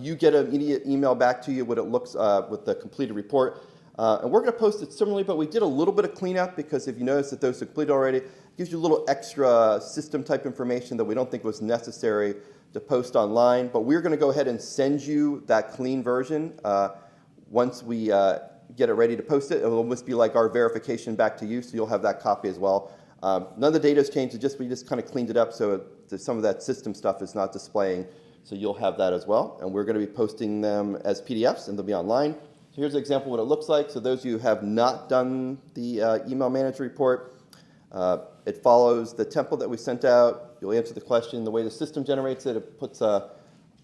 you get an immediate email back to you what it looks with the completed report. And we're going to post it similarly, but we did a little bit of cleanup because if you notice that those are completed already, it gives you a little extra system type information that we don't think was necessary to post online. But we're going to go ahead and send you that clean version once we get it ready to post it. It will almost be like our verification back to you, so you'll have that copy as well. None of the data has changed. We just kind of cleaned it up so some of that system stuff is not displaying. So you'll have that as well. And we're going to be posting them as PDFs, and they'll be online. So here's an example of what it looks like. So those of you who have not done the email manager report, it follows the template that we sent out. You'll answer the question. The way the system generates it, it puts a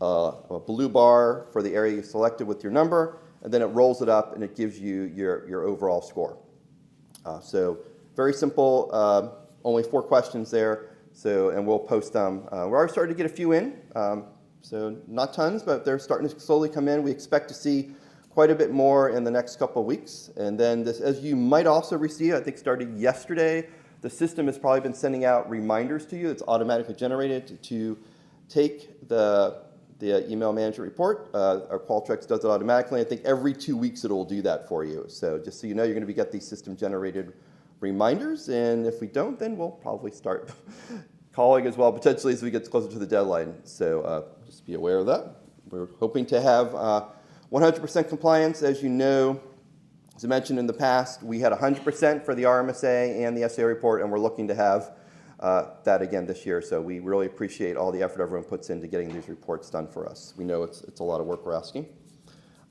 blue bar for the area you selected with your number, and then it rolls it up and it gives you your overall score. So very simple, only 4 questions there. So, and we'll post them. We're already starting to get a few in. So not tons, but they're starting to slowly come in. We expect to see quite a bit more in the next couple of weeks. And then this, as you might also receive, I think starting yesterday, the system has probably been sending out reminders to you. It's automatically generated to take the email management report. Our Qualtrics does it automatically. I think every 2 weeks it will do that for you. So just so you know, you're going to get these system generated reminders. And if we don't, then we'll probably start calling as well, potentially as we get closer to the deadline. So just be aware of that. We're hoping to have 100% compliance. As you know, as I mentioned in the past, we had 100% for the RMSA and the SEO report, and we're looking to have that again this year. So we really appreciate all the effort everyone puts into getting these reports done for us. We know it's a lot of work we're asking.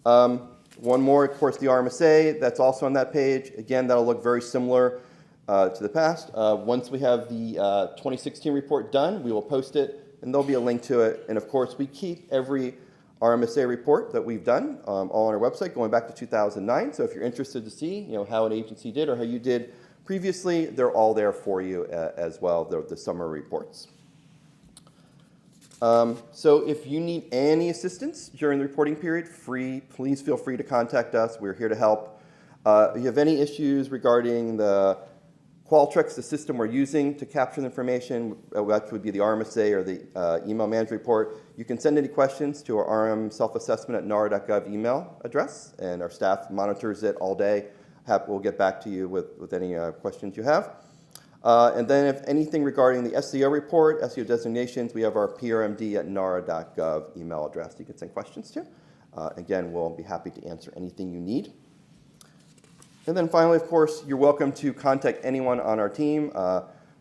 One more, of course, the RMSA, that's also on that page. Again, that'll look very similar to the past. Once we have the 2016 report done, we will post it, and there'll be a link to it. And of course, we keep every RMSA report that we've done all on our website going back to 2009. So if you're interested to see how an agency did or how you did previously, they're all there for you as well, the summary reports. So if you need any assistance during the reporting period, please feel free to contact us. We're here to help. If you have any issues regarding the Qualtrics, the system we're using to capture the information, which would be the RMSA or the email management report, you can send any questions to our RM self-assessment at nara.gov email address, and our staff monitors it all day. We'll get back to you with any questions you have. And then if anything regarding the SEO report, SEO designations, we have our prmd at nara.gov email address you can send questions to. Again, we'll be happy to answer anything you need. And then finally, of course, you're welcome to contact anyone on our team.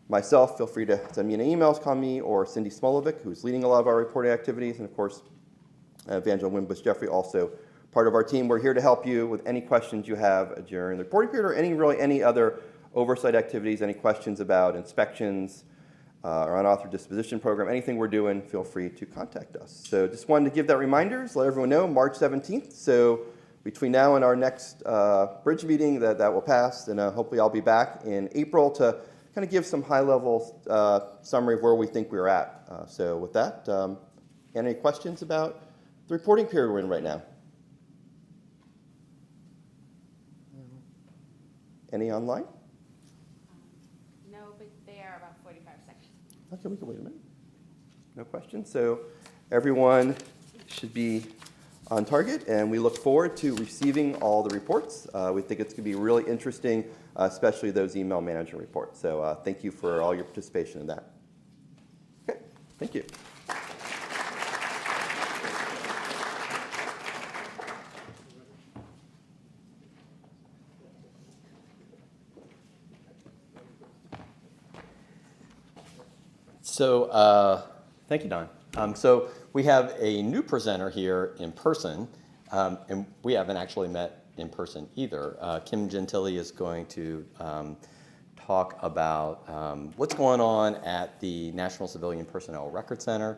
Myself, feel free to send me an email, call me, or Cindy Smolovic, who's leading a lot of our reporting activities. And of course, Evangeline Wimbush-Jeffrey, also part of our team. We're here to help you with any questions you have during the reporting period or any other oversight activities, any questions about inspections, our unauthorized disposition program, anything we're doing, feel free to contact us. So just wanted to give that reminder, let everyone know, March 17th. So between now and our next BRIDG meeting, that will pass, and hopefully I'll be back in April to kind of give some high-level summary of where we think we're at. So with that, any questions about the reporting period we're in right now? Any online? No, but they are about 45 seconds. Okay, we can wait a minute. No questions. So everyone should be on target, and we look forward to receiving all the reports. We think it's going to be really interesting, especially those email management reports. So thank you for all your participation in that. Okay, thank you. Thank you, Don. So we have a new presenter here in person, and we haven't actually met in person either. Kim Gentile is going to talk about what's going on at the National Civilian Personnel Record Center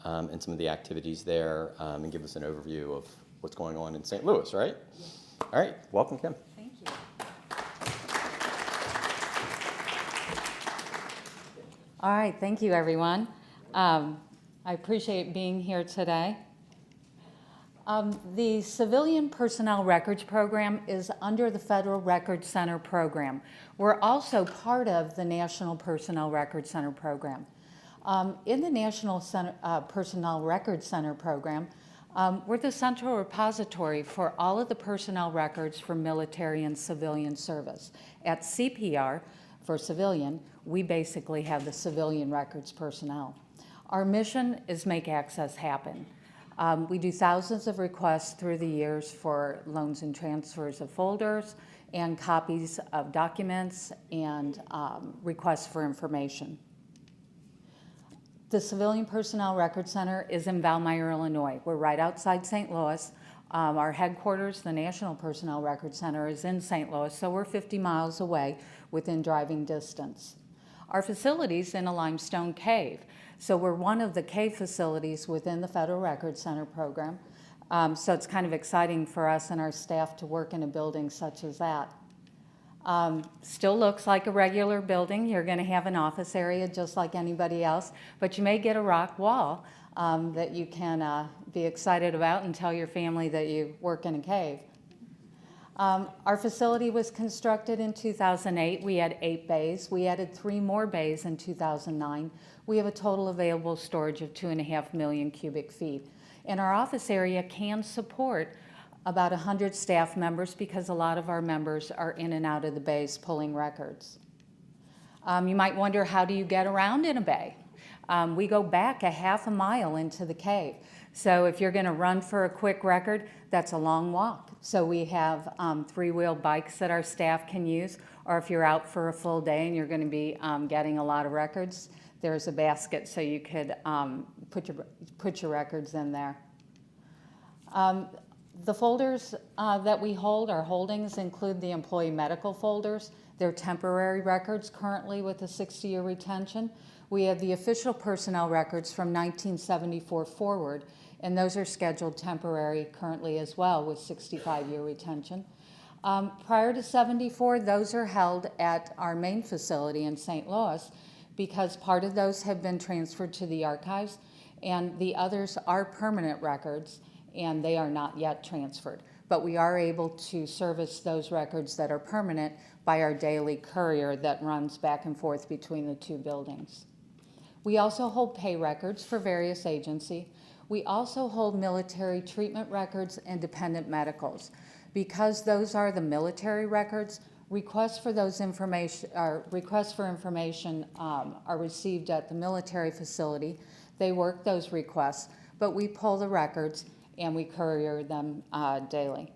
and some of the activities there, and give us an overview of what's going on in St. Louis, right? All right, welcome, Kim. Thank you. All right, thank you, everyone. I appreciate being here today. The Civilian Personnel Records Program is under the Federal Record Center program. We're also part of the National Personnel Record Center program. In the National Personnel Record Center program, we're the central repository for all of the personnel records for military and civilian service. At CPR, for civilian, we basically have the civilian records personnel. Our mission is make access happen. We do thousands of requests through the years for loans and transfers of folders and copies of documents and requests for information. The Civilian Personnel Record Center is in Valmeyer, Illinois. We're right outside St. Louis. Our headquarters, the National Personnel Record Center, is in St. Louis, so we're 50 miles away within driving distance. Our facility's in a limestone cave. So we're one of the cave facilities within the Federal Record Center program. So it's kind of exciting for us and our staff to work in a building such as that. Still looks like a regular building. You're going to have an office area just like anybody else, but you may get a rock wall that you can be excited about and tell your family that you work in a cave. Our facility was constructed in 2008. We had 8 bays. We added 3 more bays in 2009. We have a total available storage of 2.5 million cubic feet. And our office area can support about 100 staff members because a lot of our members are in and out of the bays pulling records. You might wonder, how do you get around in a bay? We go back a half a mile into the cave. So if you're going to run for a quick record, that's a long walk. So we have 3-wheel bikes that our staff can use, or if you're out for a full day and you're going to be getting a lot of records, there's a basket so you could put your records in there. The folders that we hold, our holdings, include the employee medical folders. They're temporary records currently with a 60-year retention. We have the official personnel records from 1974 forward, and those are scheduled temporary currently as well with 65-year retention. Prior to 74, those are held at our main facility in St. Louis because part of those have been transferred to the archives and the others are permanent records and they are not yet transferred. But we are able to service those records that are permanent by our daily courier that runs back and forth between the 2 buildings. We also hold pay records for various agencies. We also hold military treatment records and dependent medicals. Because those are the military records, requests for information are received at the military facility. They work those requests, but we pull the records and we courier them daily.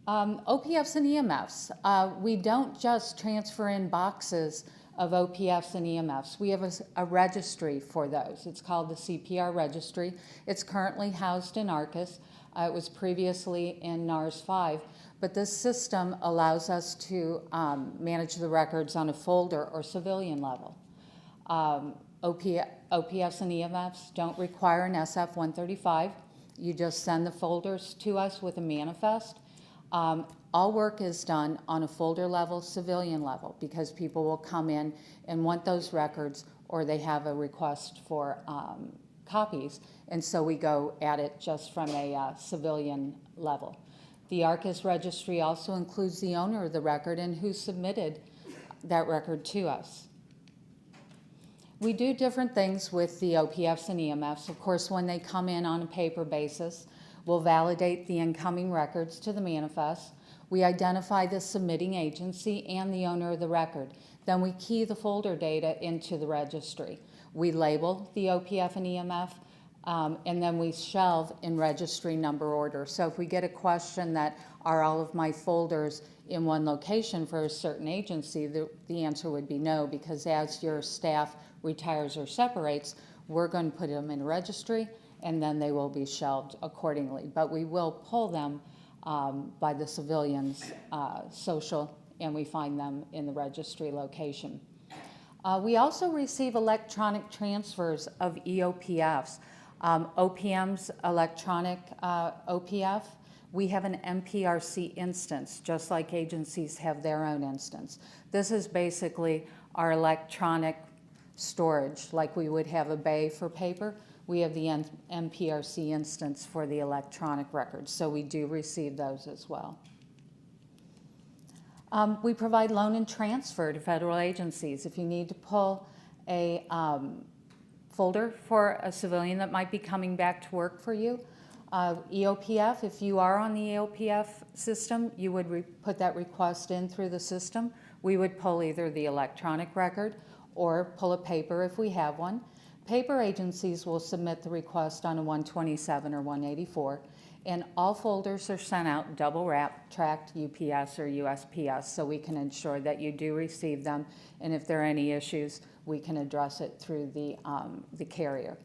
OPFs and EMFs. We don't just transfer in boxes of OPFs and EMFs. We have a registry for those. It's called the CPR registry. It's currently housed in ARCIS. It was previously in NARS 5, but this system allows us to manage the records on a folder or civilian level. OPFs and EMFs don't require an SF-135. You just send the folders to us with a manifest. All work is done on a folder level, civilian level, because people will come in and want those records or they have a request for copies, and so we go at it just from a civilian level. The ARCIS registry also includes the owner of the record and who submitted that record to us. We do different things with the OPFs and EMFs. Of course, when they come in on a paper basis, we'll validate the incoming records to the manifest. We identify the submitting agency and the owner of the record. Then we key the folder data into the registry. We label the OPF and EMF and then we shelve in registry number order. So if we get a question that are all of my folders in one location for a certain agency, the answer would be no, because as your staff retires or separates, we're going to put them in a registry, and then they will be shelved accordingly. But we will pull them by the civilian's social, and we find them in the registry location. We also receive electronic transfers of EOPFs. OPM's electronic OPF, we have an MPRC instance, just like agencies have their own instance. This is basically our electronic storage, like we would have a bay for paper. We have the MPRC instance for the electronic records, so we do receive those as well. We provide loan and transfer to federal agencies. If you need to pull a folder for a civilian that might be coming back to work for you, EOPF, if you are on the EOPF system, you would put that request in through the system. We would pull either the electronic record or pull a paper if we have one. Paper agencies will submit the request on a 127 or 184, and all folders are sent out double wrap, tracked UPS or USPS, so we can ensure that you do receive them, and if there are any issues, we can address it through the carrier.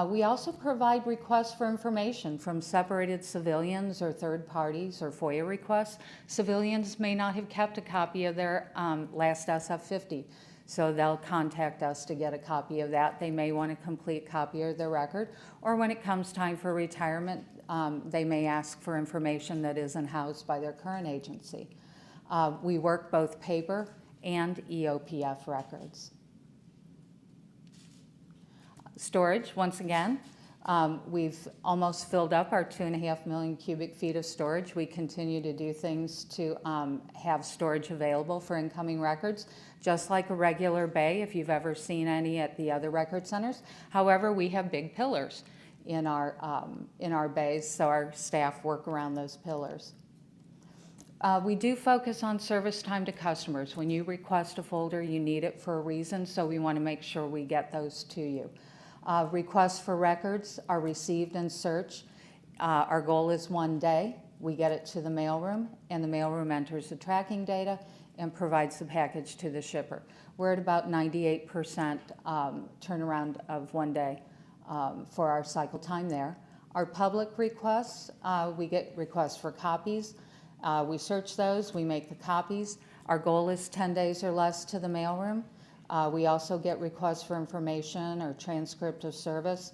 We also provide requests for information from separated civilians or third parties or FOIA requests. Civilians may not have kept a copy of their last SF-50, so they'll contact us to get a copy of that. They may want a complete copy of their record, or when it comes time for retirement, they may ask for information that isn't housed by their current agency. We work both paper and EOPF records. Storage, once again, we've almost filled up our 2.5 million cubic feet of storage. We continue to do things to have storage available for incoming records, just like a regular bay, if you've ever seen any at the other record centers. However, we have big pillars in our bays, so our staff work around those pillars. We do focus on service time to customers. When you request a folder, you need it for a reason, so we want to make sure we get those to you. Requests for records are received and searched. Our goal is 1 day. We get it to the mailroom, and the mailroom enters the tracking data and provides the package to the shipper. We're at about 98% turnaround of 1 day for our cycle time there. Our public requests, we get requests for copies. We search those, we make the copies. Our goal is 10 days or less to the mailroom. We also get requests for information or transcript of service.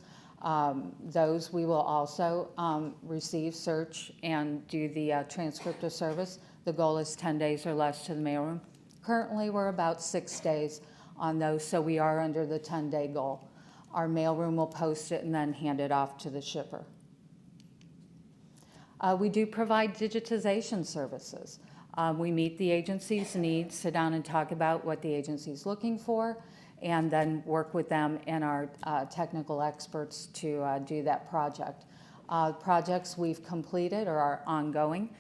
Those we will also receive, search, and do the transcript of service. The goal is 10 days or less to the mailroom. Currently, we're about 6 days on those, so we are under the 10-day goal. Our mailroom will post it and then hand it off to the shipper. We do provide digitization services. We meet the agency's needs, sit down and talk about what the agency's looking for, and then work with them and our technical experts to do that project. Projects we've completed or are ongoing.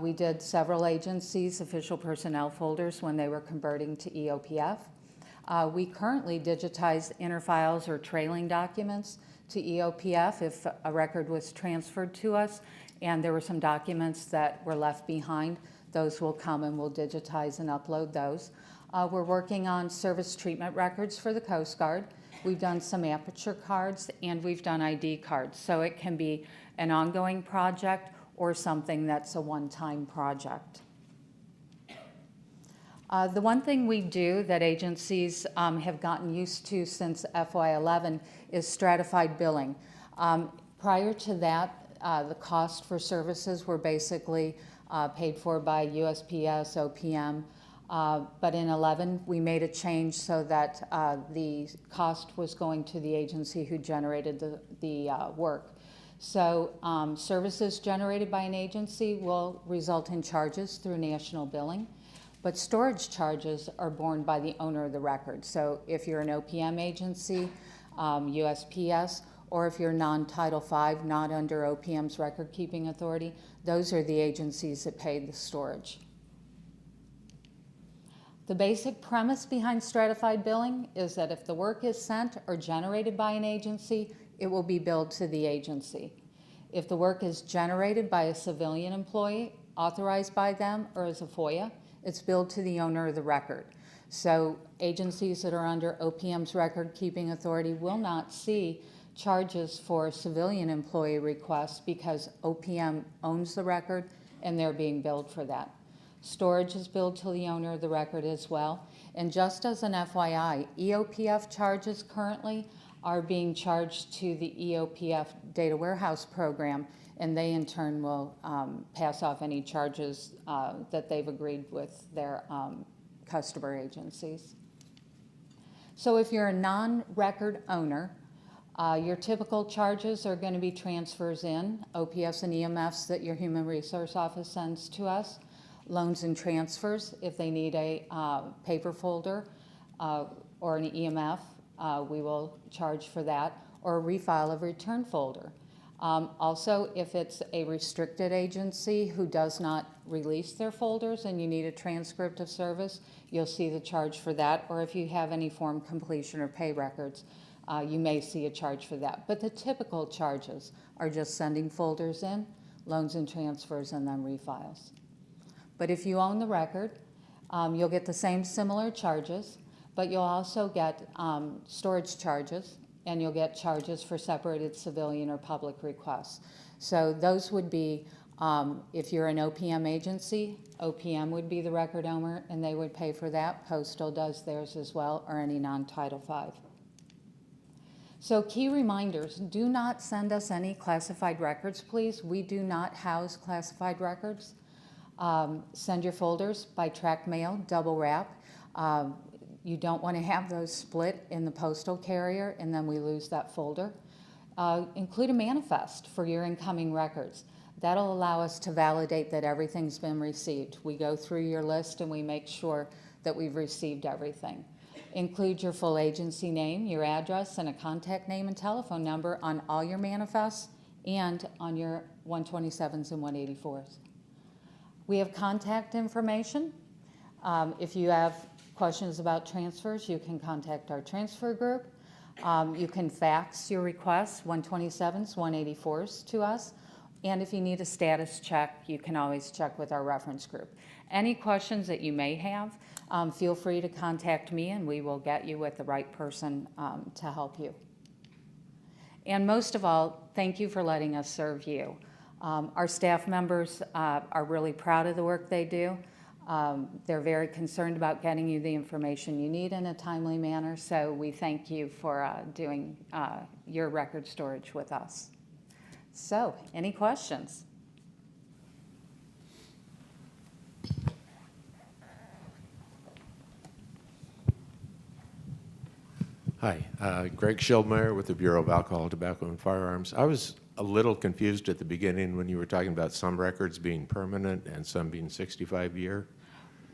We did several agencies' official personnel folders when they were converting to EOPF. We currently digitize interfiles or trailing documents to EOPF if a record was transferred to us and there were some documents that were left behind. Those will come and we'll digitize and upload those. We're working on service treatment records for the Coast Guard. We've done some aperture cards and we've done ID cards. So it can be an ongoing project or something that's a one-time project. The one thing we do that agencies have gotten used to since FY11 is stratified billing. Prior to that, the cost for services were basically paid for by USPS, OPM, but in 11 we made a change so that the cost was going to the agency who generated the work. So services generated by an agency will result in charges through national billing, but storage charges are borne by the owner of the record. So if you're an OPM agency, USPS, or if you're non-Title V, not under OPM's record-keeping authority, those are the agencies that pay the storage. The basic premise behind stratified billing is that if the work is sent or generated by an agency, it will be billed to the agency. If the work is generated by a civilian employee, authorized by them, or as a FOIA, it's billed to the owner of the record. So agencies that are under OPM's record-keeping authority will not see charges for civilian employee requests because OPM owns the record and they're being billed for that. Storage is billed to the owner of the record as well. And just as an FYI, EOPF charges currently are being charged to the EOPF data warehouse program, and they in turn will pass off any charges that they've agreed with their customer agencies. So if you're a non-record owner, your typical charges are going to be transfers in, OPS and EMFs that your Human Resource Office sends to us, loans and transfers if they need a paper folder or an EMF, we will charge for that, or a refile of return folder. Also, if it's a restricted agency who does not release their folders and you need a transcript of service, you'll see the charge for that, or if you have any form completion or pay records, you may see a charge for that. But the typical charges are just sending folders in, loans and transfers, and then refiles. But if you own the record, you'll get the same similar charges, but you'll also get storage charges, and you'll get charges for separated civilian or public requests. So those would be, if you're an OPM agency, OPM would be the record owner, and they would pay for that. Postal does theirs as well, or any non-Title V. So key reminders, do not send us any classified records, please. We do not house classified records. Send your folders by track mail, double wrap. You don't want to have those split in the postal carrier and then we lose that folder. Include a manifest for your incoming records. That'll allow us to validate that everything's been received. We go through your list and we make sure that we've received everything. Include your full agency name, your address, and a contact name and telephone number on all your manifests and on your 127s and 184s. We have contact information. If you have questions about transfers, you can contact our transfer group. You can fax your requests, 127s, 184s, to us. And if you need a status check, you can always check with our reference group. Any questions that you may have, feel free to contact me and we will get you with the right person to help you. And most of all, thank you for letting us serve you. Our staff members are really proud of the work they do. They're very concerned about getting you the information you need in a timely manner, so we thank you for doing your record storage with us. So, any questions? Hi, Greg Schildmeyer with the Bureau of Alcohol, Tobacco, and Firearms. I was a little confused at the beginning when you were talking about some records being permanent and some being 65-year.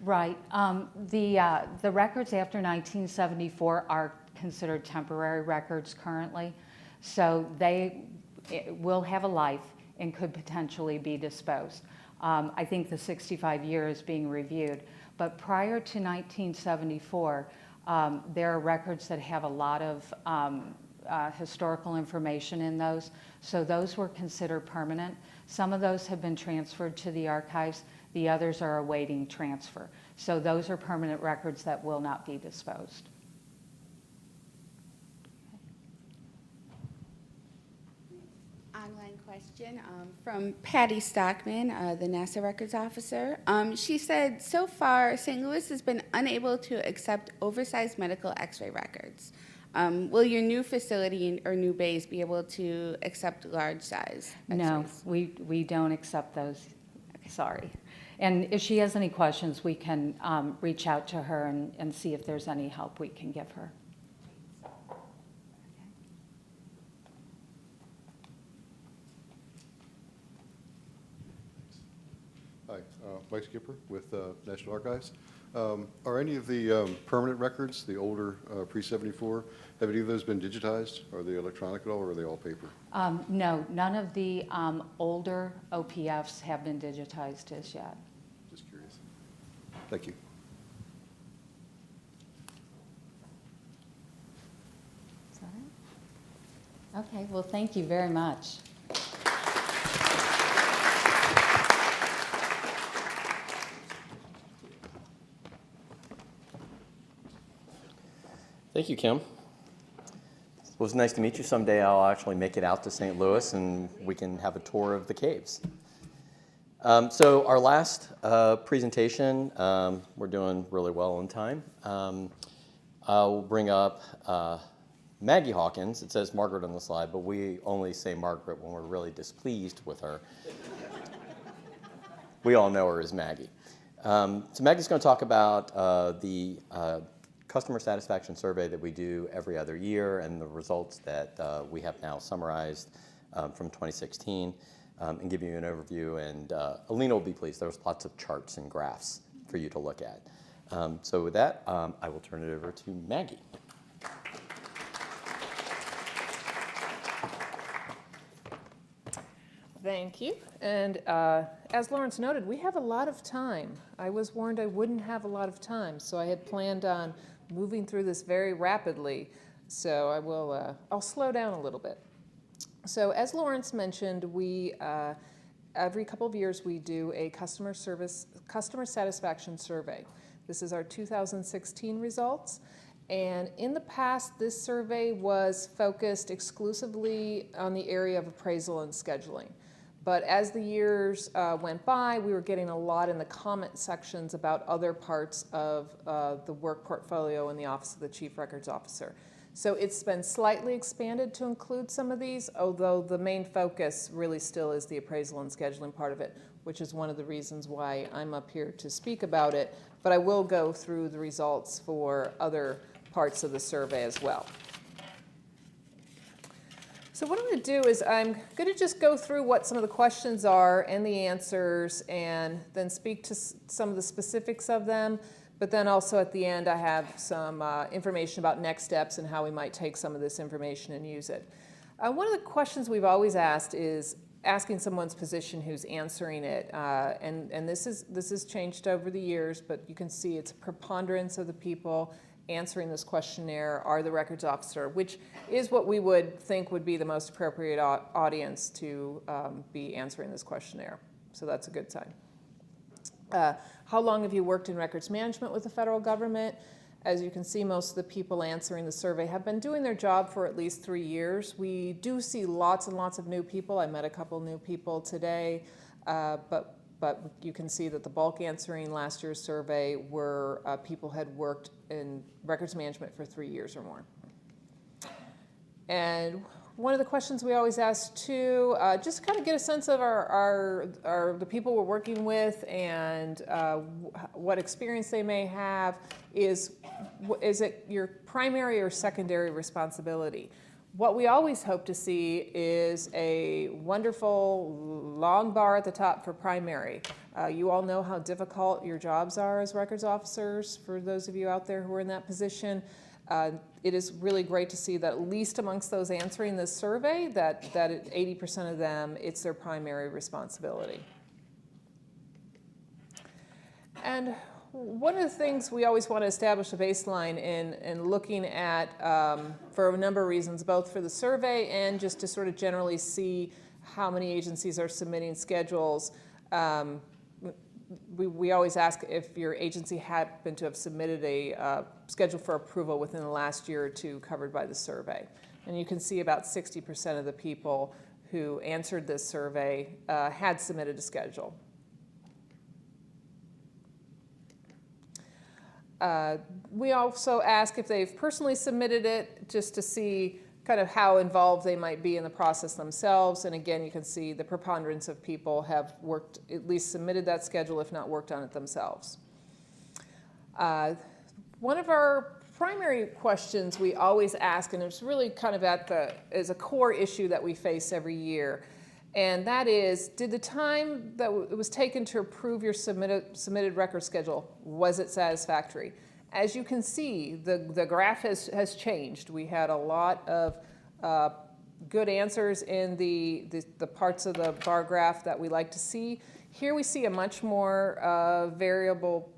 Right. The records after 1974 are considered temporary records currently, so they will have a life and could potentially be disposed. I think the 65 year is being reviewed, but prior to 1974, there are records that have a lot of historical information in those, so those were considered permanent. Some of those have been transferred to the archives, the others are awaiting transfer. So those are permanent records that will not be disposed. Online question from Patty Stockman, the NASA records officer. She said, so far, St. Louis has been unable to accept oversized medical x-ray records. Will your new facility or new base be able to accept large size x-rays? No, we don't accept those, sorry. And if she has any questions, we can reach out to her and see if there's any help we can give her. Hi, Mike Skipper with National Archives. Are any of the permanent records, the older pre-74, have any of those been digitized? Are they electronic at all, or are they all paper? No, none of the older OPFs have been digitized as yet. Just curious. Thank you. Is that it? Okay, well, thank you very much. Thank you, Kim. It was nice to meet you. Someday I'll actually make it out to St. Louis and we can have a tour of the caves. So our last presentation, we're doing really well on time. I'll bring up Maggie Hawkins. It says Margaret on the slide, but we only say Margaret when we're really displeased with her. We all know her as Maggie. So Maggie's going to talk about the customer satisfaction survey that we do every other year and the results that we have now summarized from 2016 and give you an overview. And Alina will be pleased. There's lots of charts and graphs for you to look at. So with that, I will turn it over to Maggie. Thank you. And as Lawrence noted, we have a lot of time. I was warned I wouldn't have a lot of time, so I had planned on moving through this very rapidly. So I'll slow down a little bit. So as Lawrence mentioned, we every couple of years we do a customer satisfaction survey. This is our 2016 results. And in the past, this survey was focused exclusively on the area of appraisal and scheduling. But as the years went by, we were getting a lot in the comment sections about other parts of the work portfolio in the Office of the Chief Records Officer. So it's been slightly expanded to include some of these, although the main focus really still is the appraisal and scheduling part of it, which is one of the reasons why I'm up here to speak about it. But I will go through the results for other parts of the survey as well. So what I'm going to do is I'm going to just go through what some of the questions are and the answers and then speak to some of the specifics of them. But then also at the end I have some information about next steps and how we might take some of this information and use it. One of the questions we've always asked is asking someone's position who's answering it. And this has changed over the years, but you can see it's a preponderance of the people answering this questionnaire are the records officer, which is what we would think would be the most appropriate audience to be answering this questionnaire. So that's a good sign. How long have you worked in records management with the federal government? As you can see, most of the people answering the survey have been doing their job for at least 3 years. We do see lots and lots of new people. I met a couple new people today, but you can see that the bulk answering last year's survey were people had worked in records management for 3 years or more. And one of the questions we always ask too, just to kind of get a sense of the people we're working with and what experience they may have, is it your primary or secondary responsibility? What we always hope to see is a wonderful long bar at the top for primary. You all know how difficult your jobs are as records officers, for those of you out there who are in that position. It is really great to see that at least amongst those answering this survey, that 80% of them, it's their primary responsibility. And one of the things we always want to establish a baseline in looking at, for a number of reasons, both for the survey and just to sort of generally see how many agencies are submitting schedules. We always ask if your agency happened to have submitted a schedule for approval within the last year or two covered by the survey. And you can see about 60% of the people who answered this survey had submitted a schedule. We also ask if they've personally submitted it, just to see kind of how involved they might be in the process themselves. And again, you can see the preponderance of people have worked, at least submitted that schedule, if not worked on it themselves. One of our primary questions we always ask, and it's really kind of is a core issue that we face every year, and that is, did the time that it was taken to approve your submitted record schedule, was it satisfactory? As you can see, the graph has changed. We had a lot of good answers in the parts of the bar graph that we like to see. Here we see a much more variable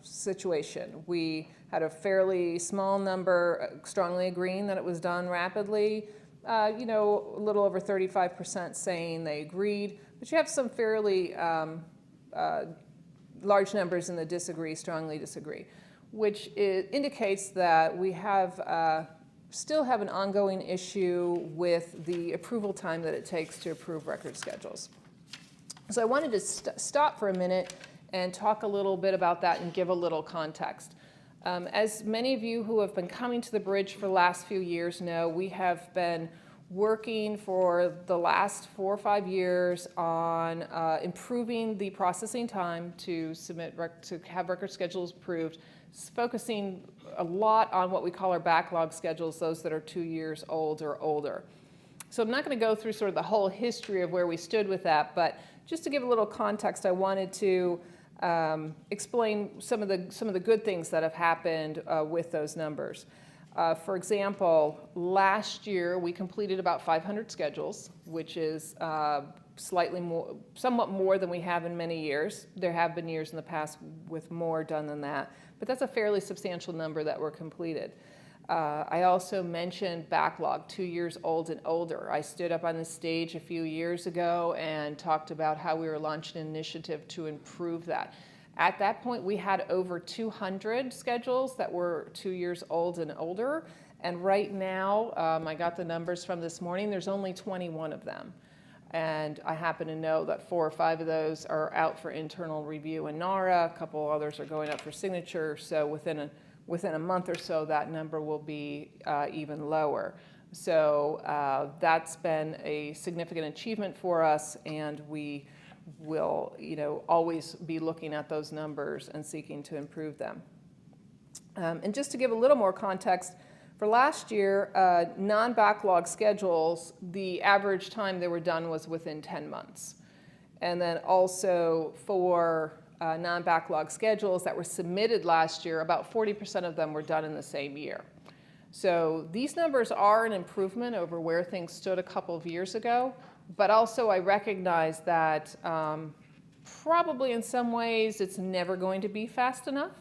situation. We had a fairly small number strongly agreeing that it was done rapidly. you know, a little over 35% saying they agreed, but you have some fairly large numbers in the disagree, strongly disagree, which indicates that we have still have an ongoing issue with the approval time that it takes to approve record schedules. So I wanted to stop for a minute and talk a little bit about that and give a little context. As many of you who have been coming to the Bridge for the last few years know, we have been working for the last 4 or 5 years on improving the processing time to to have record schedules approved, focusing a lot on what we call our backlog schedules, those that are 2 years old or older. So I'm not going to go through sort of the whole history of where we stood with that, but just to give a little context, I wanted to explain some of the good things that have happened with those numbers. For example, last year we completed about 500 schedules, which is somewhat more than we have in many years. There have been years in the past with more done than that, but that's a fairly substantial number that were completed. I also mentioned backlog, 2 years old and older. I stood up on the stage a few years ago and talked about how we were launching an initiative to improve that. At that point, we had over 200 schedules that were 2 years old and older. And right now, I got the numbers from this morning, there's only 21 of them. And I happen to know that 4 or 5 of those are out for internal review in NARA. A couple others are going up for signature. So within a month or so, that number will be even lower. So that's been a significant achievement for us, and we will, always be looking at those numbers and seeking to improve them. And just to give a little more context, for last year, non-backlog schedules, the average time they were done was within 10 months. And then also for non-backlog schedules that were submitted last year, about 40% of them were done in the same year. So these numbers are an improvement over where things stood a couple of years ago, but also I recognize that probably in some ways it's never going to be fast enough,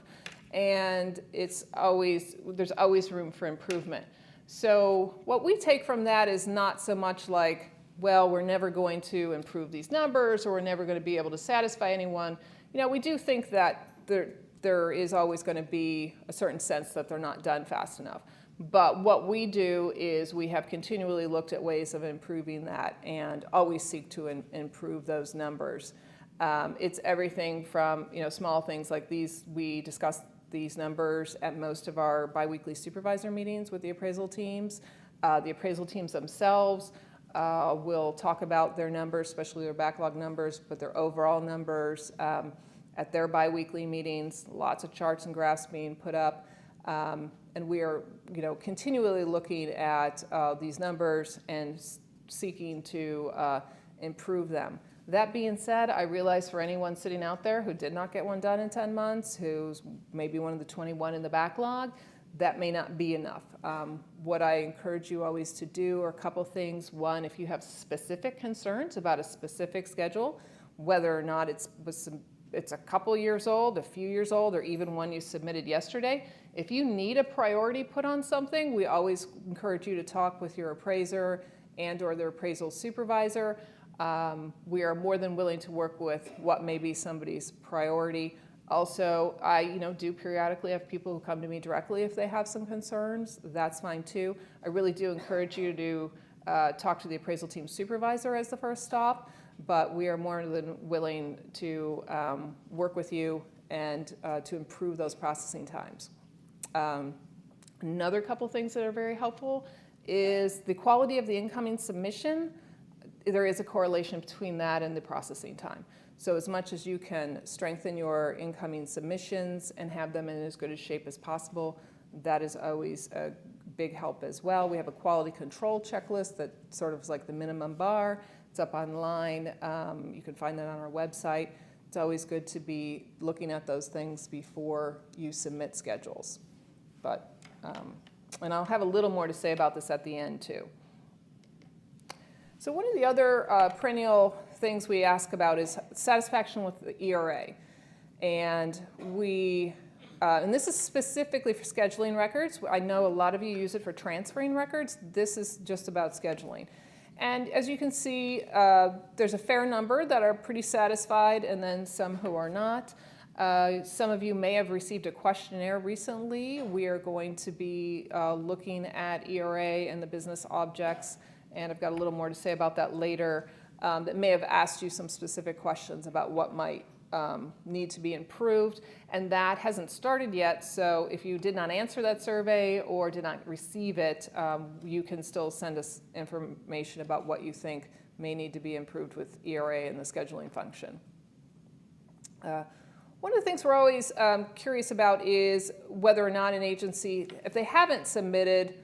and there's always room for improvement. So what we take from that is not so much like, well, we're never going to improve these numbers, or we're never going to be able to satisfy anyone. We do think that there is always going to be a certain sense that they're not done fast enough. But what we do is we have continually looked at ways of improving that and always seek to improve those numbers. It's everything from small things like these. We discuss these numbers at most of our biweekly supervisor meetings with the appraisal teams. The appraisal teams themselves will talk about their numbers, especially their backlog numbers, but their overall numbers at their biweekly meetings. Lots of charts and graphs being put up. And we are, continually looking at these numbers and seeking to improve them. That being said, I realize for anyone sitting out there who did not get one done in 10 months, who's maybe one of the 21 in the backlog, that may not be enough. What I encourage you always to do are a couple things. One, if you have specific concerns about a specific schedule, whether or not it's a couple years old, a few years old, or even one you submitted yesterday, if you need a priority put on something, we always encourage you to talk with your appraiser and or their appraisal supervisor. We are more than willing to work with what may be somebody's priority. Also, I do periodically have people who come to me directly if they have some concerns. That's fine too. I really do encourage you to talk to the appraisal team supervisor as the first stop, but we are more than willing to work with you and to improve those processing times. Another couple things that are very helpful is the quality of the incoming submission. There is a correlation between that and the processing time. So as much as you can strengthen your incoming submissions and have them in as good a shape as possible, that is always a big help as well. We have a quality control checklist that sort of is like the minimum bar. It's up online. You can find that on our website. It's always good to be looking at those things before you submit schedules. And I'll have a little more to say about this at the end too. So one of the other perennial things we ask about is satisfaction with the ERA. And we and this is specifically for scheduling records. I know a lot of you use it for transferring records. This is just about scheduling. And as you can see, there's a fair number that are pretty satisfied and then some who are not. Some of you may have received a questionnaire recently. We are going to be looking at ERA and the business objects, and I've got a little more to say about that later, that may have asked you some specific questions about what might need to be improved, and that hasn't started yet, so if you did not answer that survey or did not receive it, you can still send us information about what you think may need to be improved with ERA and the scheduling function. One of the things we're always curious about is whether or not an agency, if they haven't submitted,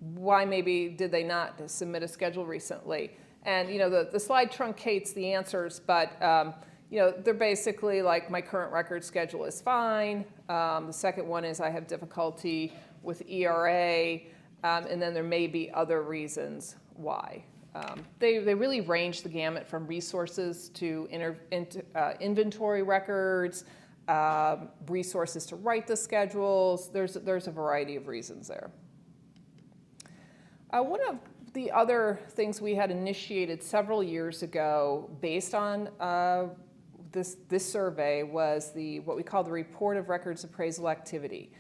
why maybe did they not submit a schedule recently? And the slide truncates the answers, but they're basically like, my current record schedule is fine. The second one is I have difficulty with ERA, and then there may be other reasons why. They really range the gamut from resources to inventory records, resources to write the schedules. There's a variety of reasons there. One of the other things we had initiated several years ago based on this survey was what we call the Report of Records Appraisal Activity.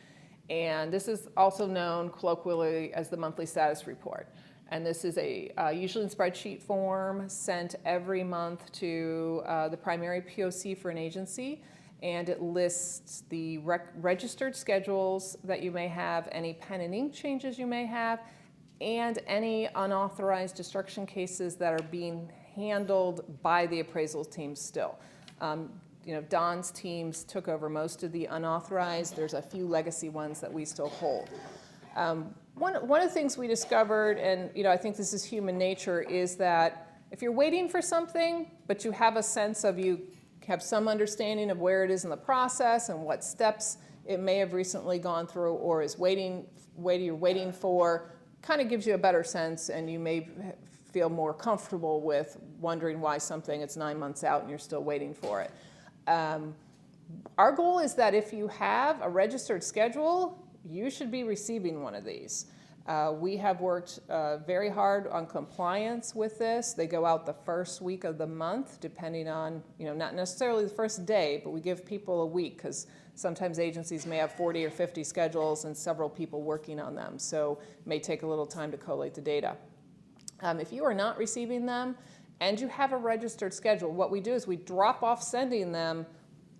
And this is also known colloquially as the Monthly Status Report. And this is usually in spreadsheet form, sent every month to the primary POC for an agency. And it lists the registered schedules that you may have, any pen and ink changes you may have, and any unauthorized destruction cases that are being handled by the appraisal team still. Don's teams took over most of the unauthorized. There's a few legacy ones that we still hold. One of the things we discovered, and I think this is human nature, is that if you're waiting for something, but you have a sense of, you have some understanding of where it is in the process and what steps it may have recently gone through or is you're waiting for, kind of gives you a better sense, and you may feel more comfortable with wondering why something it's 9 months out and you're still waiting for it. Our goal is that if you have a registered schedule, you should be receiving one of these. We have worked very hard on compliance with this. They go out the first week of the month, depending on, not necessarily the first day, but we give people a week, because sometimes agencies may have 40 or 50 schedules and several people working on them, so it may take a little time to collate the data. If you are not receiving them and you have a registered schedule, what we do is we drop off sending them.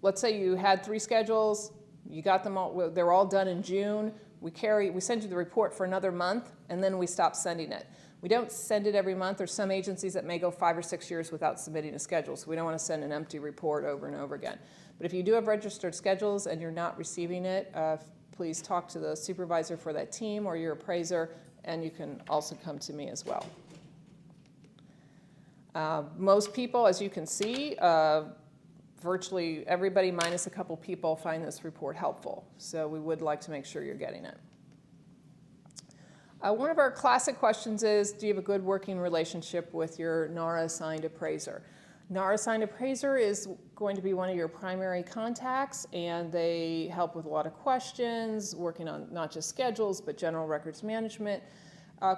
Let's say you had 3 schedules, you got them all, they're all done in June. We send you the report for another month, and then we stop sending it. We don't send it every month. There's some agencies that may go 5 or 6 years without submitting a schedule, so we don't want to send an empty report over and over again. But if you do have registered schedules and you're not receiving it, please talk to the supervisor for that team or your appraiser, and you can also come to me as well. Most people, as you can see, virtually everybody minus a couple people find this report helpful. So we would like to make sure you're getting it. One of our classic questions is, do you have a good working relationship with your NARA assigned appraiser? NARA assigned appraiser is going to be one of your primary contacts, and they help with a lot of questions, working on not just schedules, but general records management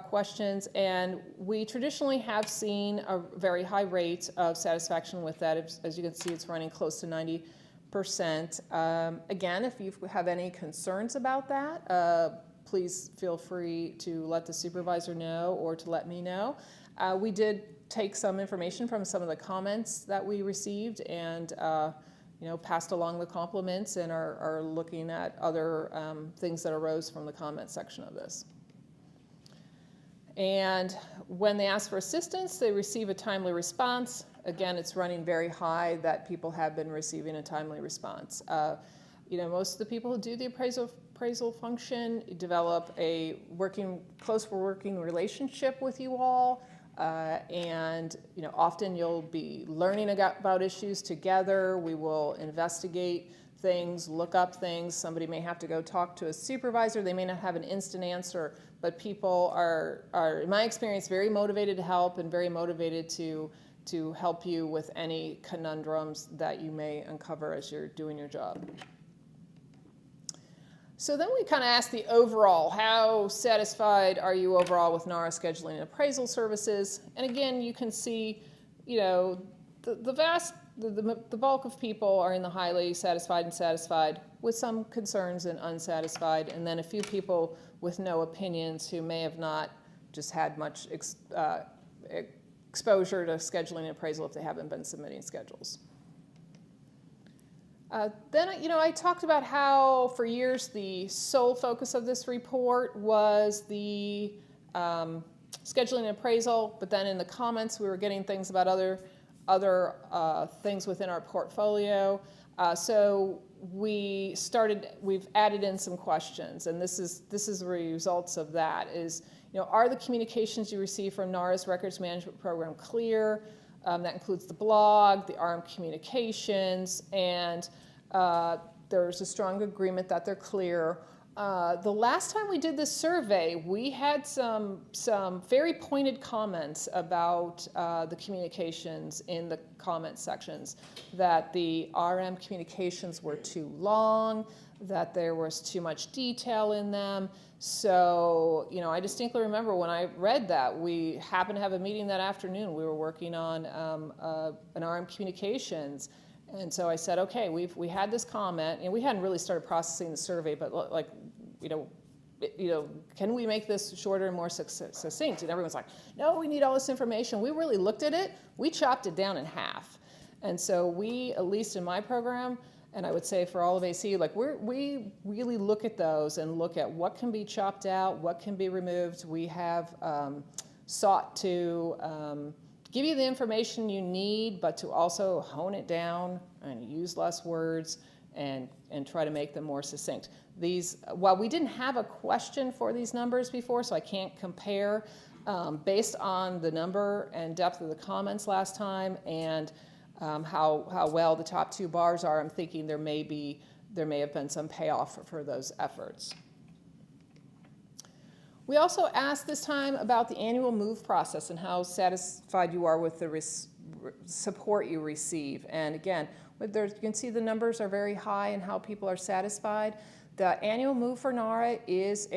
questions. And we traditionally have seen a very high rate of satisfaction with that. As you can see, it's running close to 90%. Again, if you have any concerns about that, please feel free to let the supervisor know or to let me know. We did take some information from some of the comments that we received and passed along the compliments and are looking at other things that arose from the comment section of this. And when they ask for assistance, they receive a timely response. Again, it's running very high that people have been receiving a timely response. Most of the people who do the appraisal function develop a close working relationship with you all. And often you'll be learning about issues together. We will investigate things, look up things. Somebody may have to go talk to a supervisor. They may not have an instant answer, but people are in my experience, very motivated to help and very motivated to help you with any conundrums that you may uncover as you're doing your job. So then we kind of asked the overall, how satisfied are you overall with NARA scheduling and appraisal services? And again, you can see, you know, the bulk of people are in the highly satisfied and satisfied, with some concerns and unsatisfied, and then a few people with no opinions who may have not just had much exposure to scheduling and appraisal if they haven't been submitting schedules. Then, you know, I talked about how for years the sole focus of this report was the scheduling and appraisal, but then in the comments we were getting things about other things within our portfolio. So we've added in some questions, and this is the results of that. Is, you know, are the communications you receive from NARA's records management program clear? That includes the blog, the RM communications, and there's a strong agreement that they're clear. The last time we did this survey, we had some very pointed comments about the communications in the comment sections, that the RM communications were too long, that there was too much detail in them. So, you know, I distinctly remember when I read that, we happened to have a meeting that afternoon. We were working on an RM communications. And so I said, okay, we had this comment, and we hadn't really started processing the survey, but like, you know, can we make this shorter and more succinct? And everyone's like, no, we need all this information. We really looked at it. We chopped it down in half. And so we, at least in my program, and I would say for all of AC, like we really look at those and look at what can be chopped out, what can be removed. We have sought to give you the information you need, but to also hone it down and use less words and try to make them more succinct. These, while we didn't have a question for these numbers before, so I can't compare, based on the number and depth of the comments last time and how well the top two bars are, I'm thinking there may have been some payoff for those efforts. We also asked this time about the annual move process and how satisfied you are with the support you receive. And again, you can see the numbers are very high and how people are satisfied. The annual move for NARA is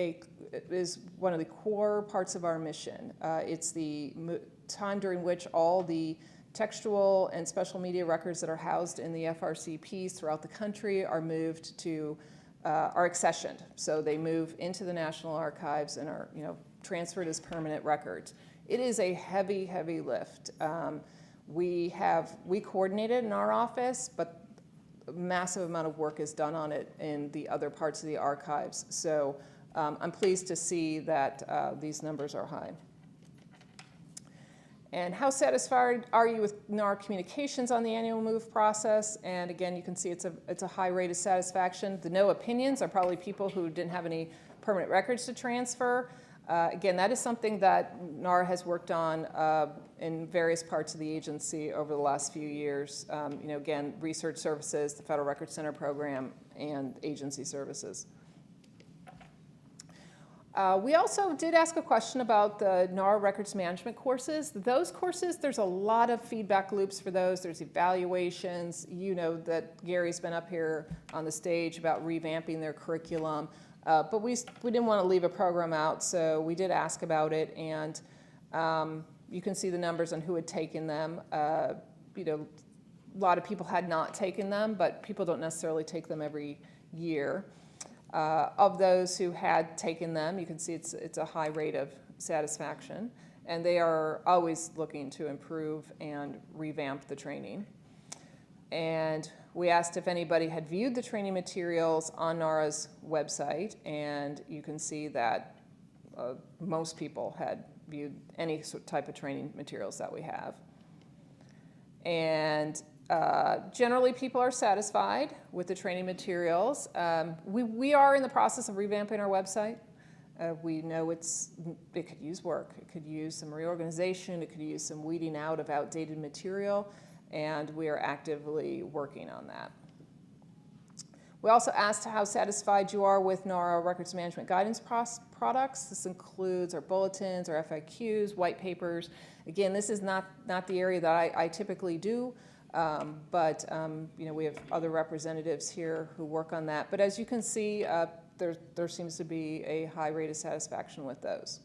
one of the core parts of our mission. It's the time during which all the textual and special media records that are housed in the FRCPs throughout the country are moved to, are accessioned. So they move into the National Archives and are, you know, transferred as permanent records. It is a heavy, heavy lift. We coordinate it in our office, but a massive amount of work is done on it in the other parts of the archives. So I'm pleased to see that these numbers are high. And how satisfied are you with NARA communications on the annual move process? And again, you can see it's a high rate of satisfaction. The no opinions are probably people who didn't have any permanent records to transfer. Again, that is something that NARA has worked on in various parts of the agency over the last few years. You know, again, research services, the Federal Records Center program, and agency services. We also did ask a question about the NARA records management courses. Those courses, there's a lot of feedback loops for those. There's evaluations. You know that Gary's been up here on the stage about revamping their curriculum. But we didn't want to leave a program out, so we did ask about it. And you can see the numbers on who had taken them. You know, a lot of people had not taken them, but people don't necessarily take them every year. Of those who had taken them, you can see it's a high rate of satisfaction, and they are always looking to improve and revamp the training. And we asked if anybody had viewed the training materials on NARA's website, and you can see that most people had viewed any type of training materials that we have. And generally, people are satisfied with the training materials. We are in the process of revamping our website. We know it could use work. It could use some reorganization. It could use some weeding out of outdated material, and we are actively working on that. We also asked how satisfied you are with NARA records management guidance products. This includes our bulletins, our FAQs, white papers. Again, this is not the area that I typically do. But you know, we have other representatives here who work on that. But as you can see, there seems to be a high rate of satisfaction with those.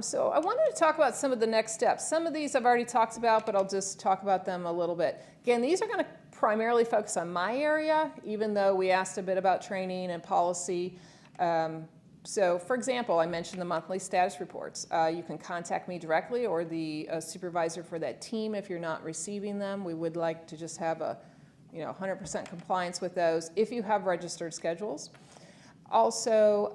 So I wanted to talk about some of the next steps. Some of these I've already talked about, but I'll just talk about them a little bit. Again, these are going to primarily focus on my area, even though we asked a bit about training and policy. So for example, I mentioned the monthly status reports. You can contact me directly or the supervisor for that team if you're not receiving them. We would like to just have a 100% compliance with those if you have registered schedules. Also,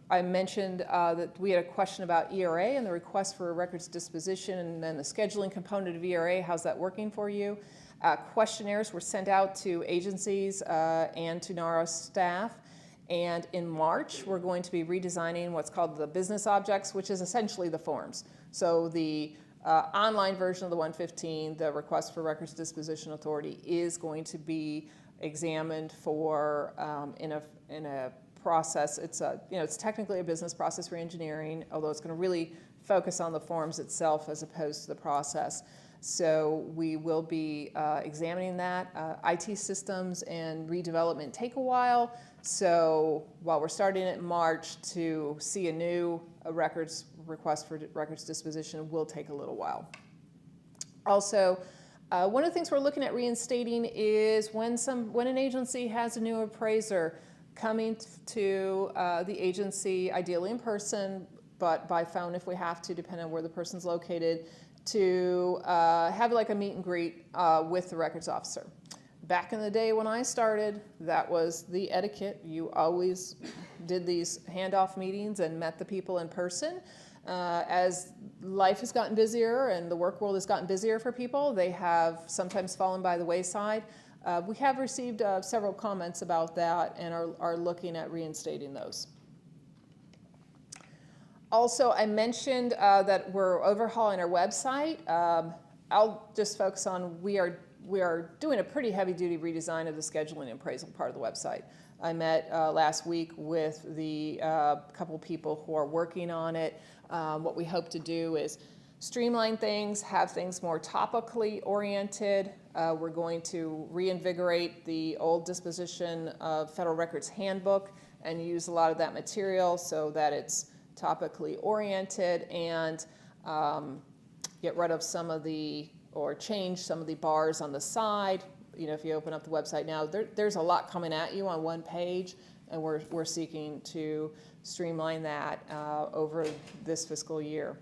I mentioned that we had a question about ERA and the request for a records disposition and then the scheduling component of ERA. How's that working for you? Questionnaires were sent out to agencies and to NARA staff. And in March, we're going to be redesigning what's called the business objects, which is essentially the forms. So the online version of the 115, the request for records disposition authority, is going to be examined for in a process. It's technically a business process reengineering, although it's going to really focus on the forms itself as opposed to the process. So we will be examining that. IT systems and redevelopment take a while. So while we're starting in March, to see a new records request for records disposition will take a little while. Also, one of the things we're looking at reinstating is when an agency has a new appraiser coming to the agency, ideally in person, but by phone if we have to, depending on where the person's located, to have like a meet and greet with the records officer. Back in the day when I started, that was the etiquette. You always did these handoff meetings and met the people in person. As life has gotten busier and the work world has gotten busier for people, they have sometimes fallen by the wayside. We have received several comments about that and are looking at reinstating those. Also, I mentioned that we're overhauling our website. I'll just focus on we are doing a pretty heavy-duty redesign of the scheduling and appraisal part of the website. I met last week with the couple people who are working on it. What we hope to do is streamline things, have things more topically oriented. We're going to reinvigorate the old disposition of Federal Records Handbook and use a lot of that material so that it's topically oriented and get rid of some of the, or change some of the bars on the side. If you open up the website now, there's a lot coming at you on one page, and we're seeking to streamline that over this fiscal year.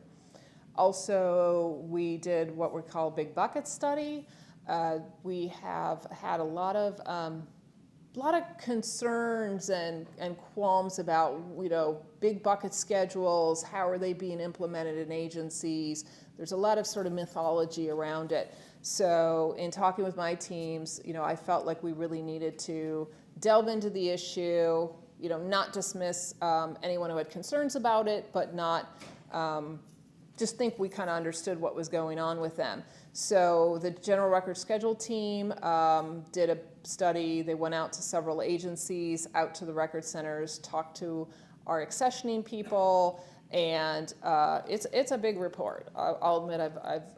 Also, we did what we call big bucket study. We have had a lot of concerns and qualms about big bucket schedules. How are they being implemented in agencies? There's a lot of sort of mythology around it. So in talking with my teams, I felt like we really needed to delve into the issue, not dismiss anyone who had concerns about it, but not just think we kind of understood what was going on with them. So the General Records Schedule team did a study. They went out to several agencies, out to the record centers, talked to our accessioning people, and it's a big report. I'll admit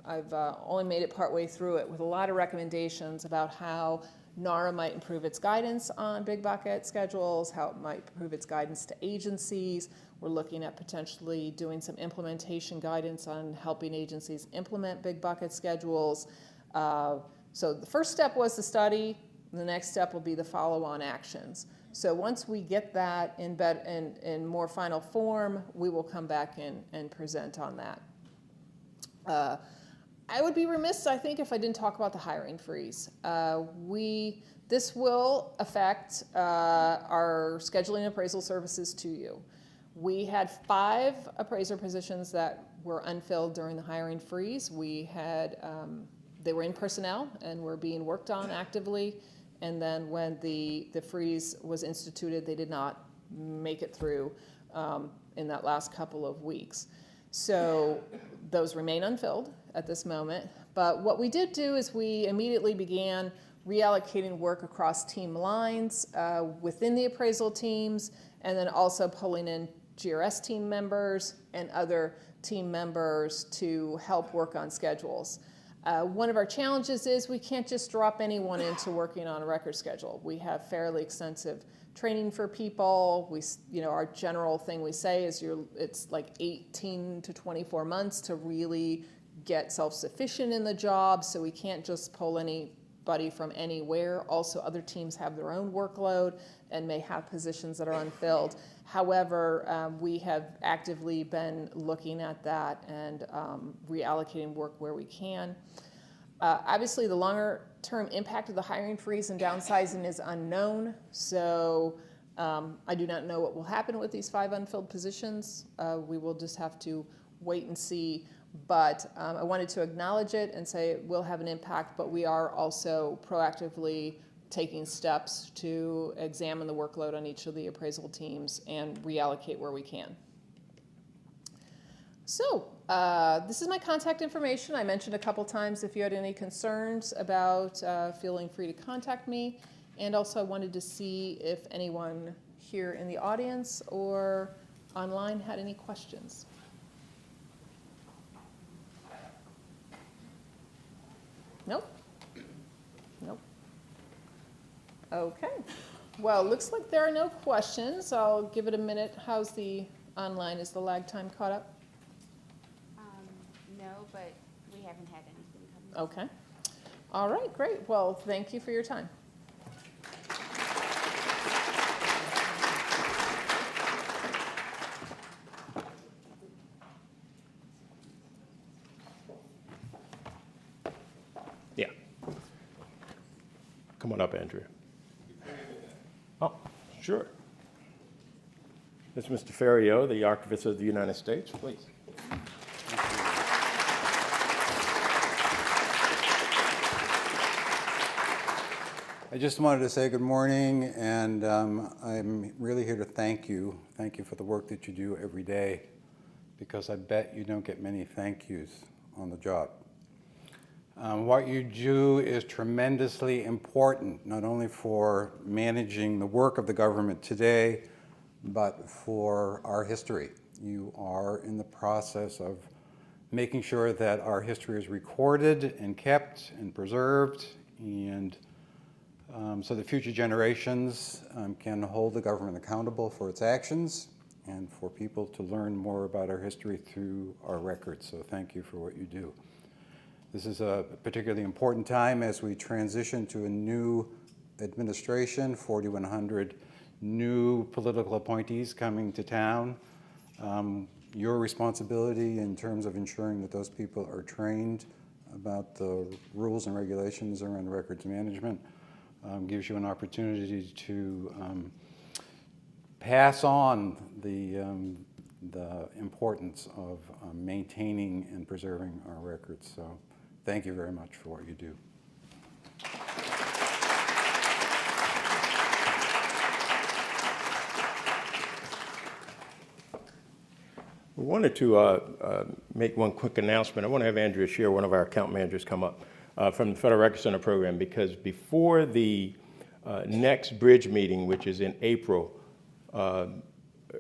I've only made it partway through it with a lot of recommendations about how NARA might improve its guidance on big bucket schedules, how it might improve its guidance to agencies. We're looking at potentially doing some implementation guidance on helping agencies implement big bucket schedules. So the first step was the study. The next step will be the follow-on actions. So once we get that in more final form, we will come back and present on that. I would be remiss, I think, if I didn't talk about the hiring freeze. This will affect our scheduling and appraisal services to you. We had 5 appraiser positions that were unfilled during the hiring freeze. We had, they were in personnel and were being worked on actively. And then when the freeze was instituted, they did not make it through in that last couple of weeks. So those remain unfilled at this moment. But what we did do is we immediately began reallocating work across team lines within the appraisal teams, and then also pulling in GRS team members and other team members to help work on schedules. One of our challenges is we can't just drop anyone into working on a record schedule. We have fairly extensive training for people. Our general thing we say is it's like 18 to 24 months to really get self-sufficient in the job, so we can't just pull anybody from anywhere. Also, other teams have their own workload and may have positions that are unfilled. However, we have actively been looking at that and reallocating work where we can. Obviously, the longer-term impact of the hiring freeze and downsizing is unknown, so I do not know what will happen with these 5 unfilled positions. We will just have to wait and see, but I wanted to acknowledge it and say it will have an impact, but we are also proactively taking steps to examine the workload on each of the appraisal teams and reallocate where we can. So this is my contact information. I mentioned a couple times if you had any concerns about feeling free to contact me. And also I wanted to see if anyone here in the audience or online had any questions. Nope. Nope. Okay. Well, looks like there are no questions. I'll give it a minute. How's the online? Is the lag time caught up? No, but we haven't had anything come. Okay. All right, great. Well, thank you for your time. Yeah. Come on up, Andrea. Oh, sure. This is Mr. Ferriot, the Archivist of the United States, please. I just wanted to say good morning, and I'm really here to thank you. Thank you for the work that you do every day, because I bet you don't get many thank yous on the job. What you do is tremendously important, not only for managing the work of the government today, but for our history. You are in the process of making sure that our history is recorded and kept and preserved, and so that future generations can hold the government accountable for its actions and for people to learn more about our history through our records. So thank you for what you do. This is a particularly important time as we transition to a new administration, 4,100 new political appointees coming to town. Your responsibility in terms of ensuring that those people are trained about the rules and regulations around records management gives you an opportunity to pass on the importance of maintaining and preserving our records. So thank you very much for what you do. We wanted to make one quick announcement. I want to have Andrea Shear, one of our account managers, come up from the Federal Record Center program, because before the next BRIDG meeting, which is in April,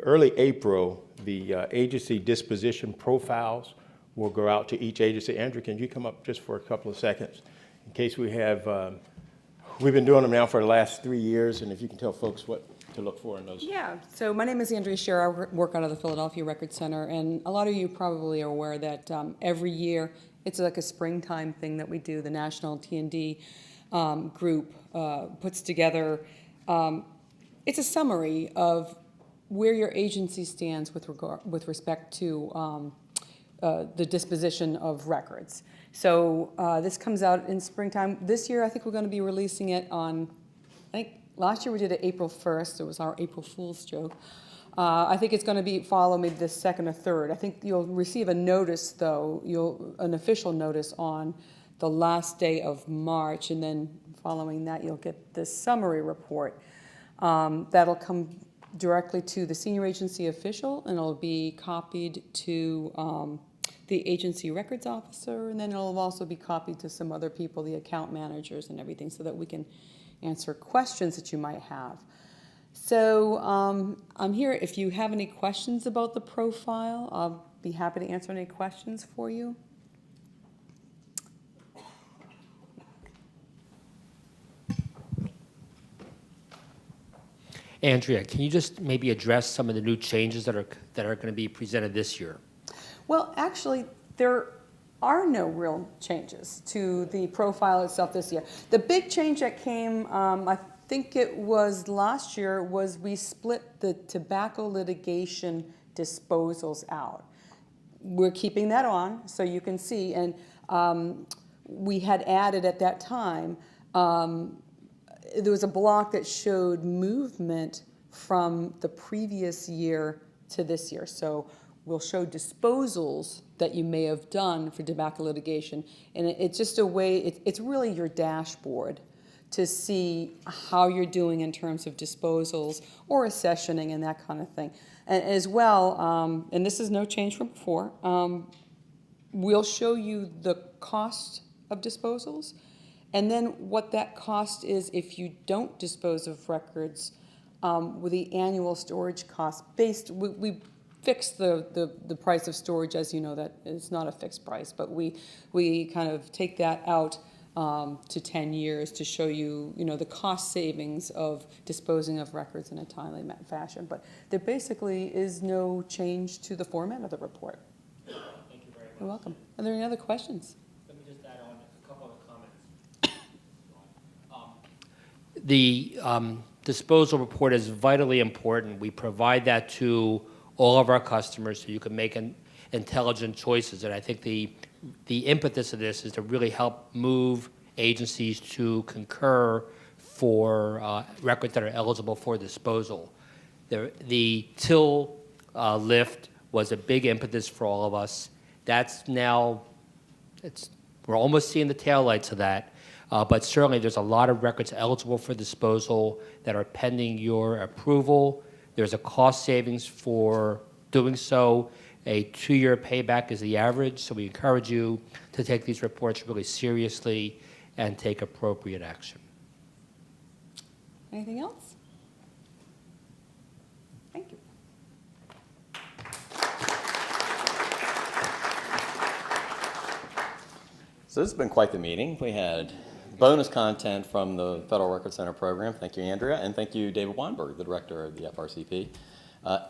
early April, the agency disposition profiles will go out to each agency. Andrea, can you come up just for a couple of seconds? In case we have, we've been doing them now for the last 3 years, and if you can tell folks what to look for in those. Yeah, so my name is Andrea Scherer. I work out of the Philadelphia Record Center, and a lot of you probably are aware that every year it's like a springtime thing that we do. The National T&D group puts together, it's a summary of where your agency stands with respect to the disposition of records. So this comes out in springtime. This year I think we're going to be releasing it on, I think last year we did it April 1st. It was our April Fool's joke. I think it's going to follow maybe the 2nd or 3rd. I think you'll receive a notice, though, an official notice on the last day of March, and then following that you'll get this summary report. That'll come directly to the senior agency official, and it'll be copied to the agency records officer, and then it'll also be copied to some other people, the account managers and everything, so that we can answer questions that you might have. So I'm here if you have any questions about the profile. I'll be happy to answer any questions for you. Andrea, can you just maybe address some of the new changes that are going to be presented this year? Well, actually, there are no real changes to the profile itself this year. The big change that came, I think it was last year, was we split the tobacco litigation disposals out. We're keeping that on, so you can see, and we had added at that time, there was a block that showed movement from the previous year to this year. So we'll show disposals that you may have done for tobacco litigation. And it's just a way, it's really your dashboard to see how you're doing in terms of disposals or accessioning and that kind of thing. And as well, and this is no change from before, we'll show you the cost of disposals, and then what that cost is if you don't dispose of records, with the annual storage cost based, we fix the price of storage, as you know, that it's not a fixed price, but we kind of take that out to 10 years to show you, the cost savings of disposing of records in a timely fashion. But there basically is no change to the format of the report. Thank you very much. You're welcome. Are there any other questions? Let me just add on a couple of comments. The disposal report is vitally important. We provide that to all of our customers so you can make intelligent choices. And I think the impetus of this is to really help move agencies to concur for records that are eligible for disposal. The till lift was a big impetus for all of us. That's now, we're almost seeing the taillights of that. But certainly there's a lot of records eligible for disposal that are pending your approval. There's a cost savings for doing so. A 2-year payback is the average, so we encourage you to take these reports really seriously and take appropriate action. Anything else? Thank you. So this has been quite the meeting. We had bonus content from the Federal Record Center program. Thank you, Andrea, and thank you, David Weinberg, the director of the FRCP,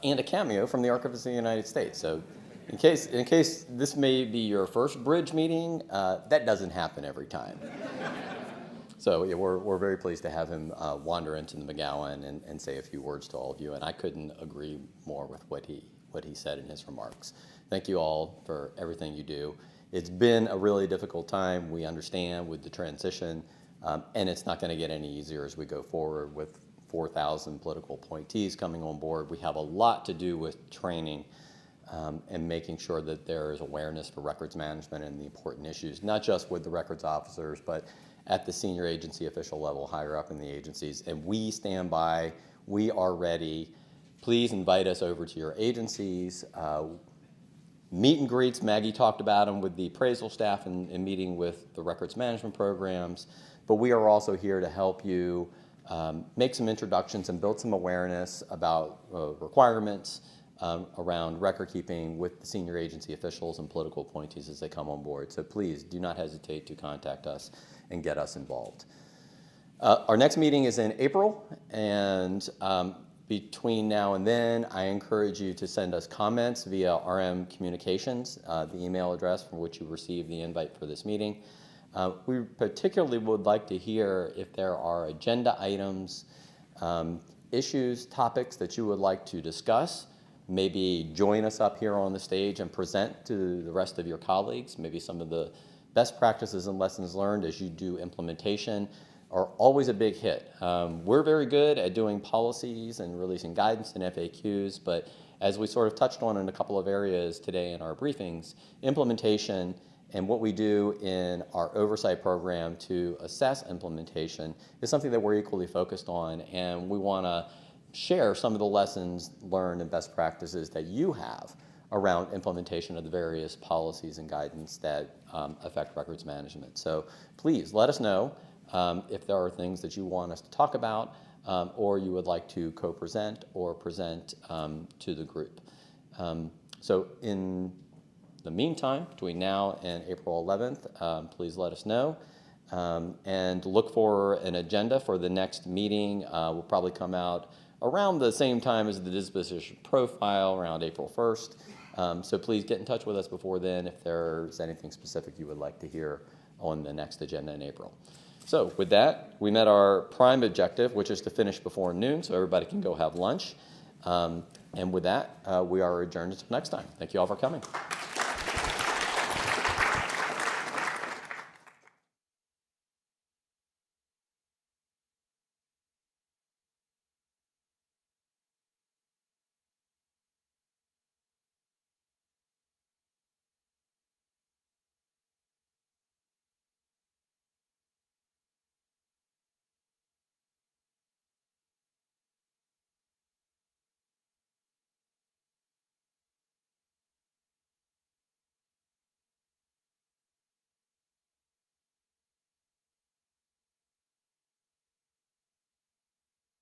and a cameo from the Archivist of the United States. So in case this may be your first BRIDG meeting, that doesn't happen every time. So yeah, we're very pleased to have him wander into the McGowan and say a few words to all of you, and I couldn't agree more with what he said in his remarks. Thank you all for everything you do. It's been a really difficult time, we understand, with the transition, and it's not going to get any easier as we go forward with 4,000 political appointees coming on board. We have a lot to do with training and making sure that there is awareness for records management and the important issues, not just with the records officers, but at the senior agency official level, higher up in the agencies. And we stand by, we are ready. Please invite us over to your agencies. Meet and greets, Maggie talked about them with the appraisal staff and meeting with the records management programs, but we are also here to help you make some introductions and build some awareness about requirements around record keeping with the senior agency officials and political appointees as they come on board. So please do not hesitate to contact us and get us involved. Our next meeting is in April, and between now and then, I encourage you to send us comments via RM Communications, the email address from which you received the invite for this meeting. We particularly would like to hear if there are agenda items, issues, topics that you would like to discuss. Maybe join us up here on the stage and present to the rest of your colleagues. Maybe some of the best practices and lessons learned as you do implementation are always a big hit. We're very good at doing policies and releasing guidance and FAQs, but as we sort of touched on in a couple of areas today in our briefings, implementation and what we do in our oversight program to assess implementation is something that we're equally focused on, and we want to share some of the lessons learned and best practices that you have around implementation of the various policies and guidance that affect records management. So please let us know if there are things that you want us to talk about or you would like to co-present or present to the group. So in the meantime, between now and April 11th, please let us know. And look for an agenda for the next meeting. Will probably come out around the same time as the disposition profile, around April 1st. So please get in touch with us before then if there's anything specific you would like to hear on the next agenda in April. So with that, we met our prime objective, which is to finish before noon so everybody can go have lunch. And with that, we are adjourned until next time. Thank you all for coming.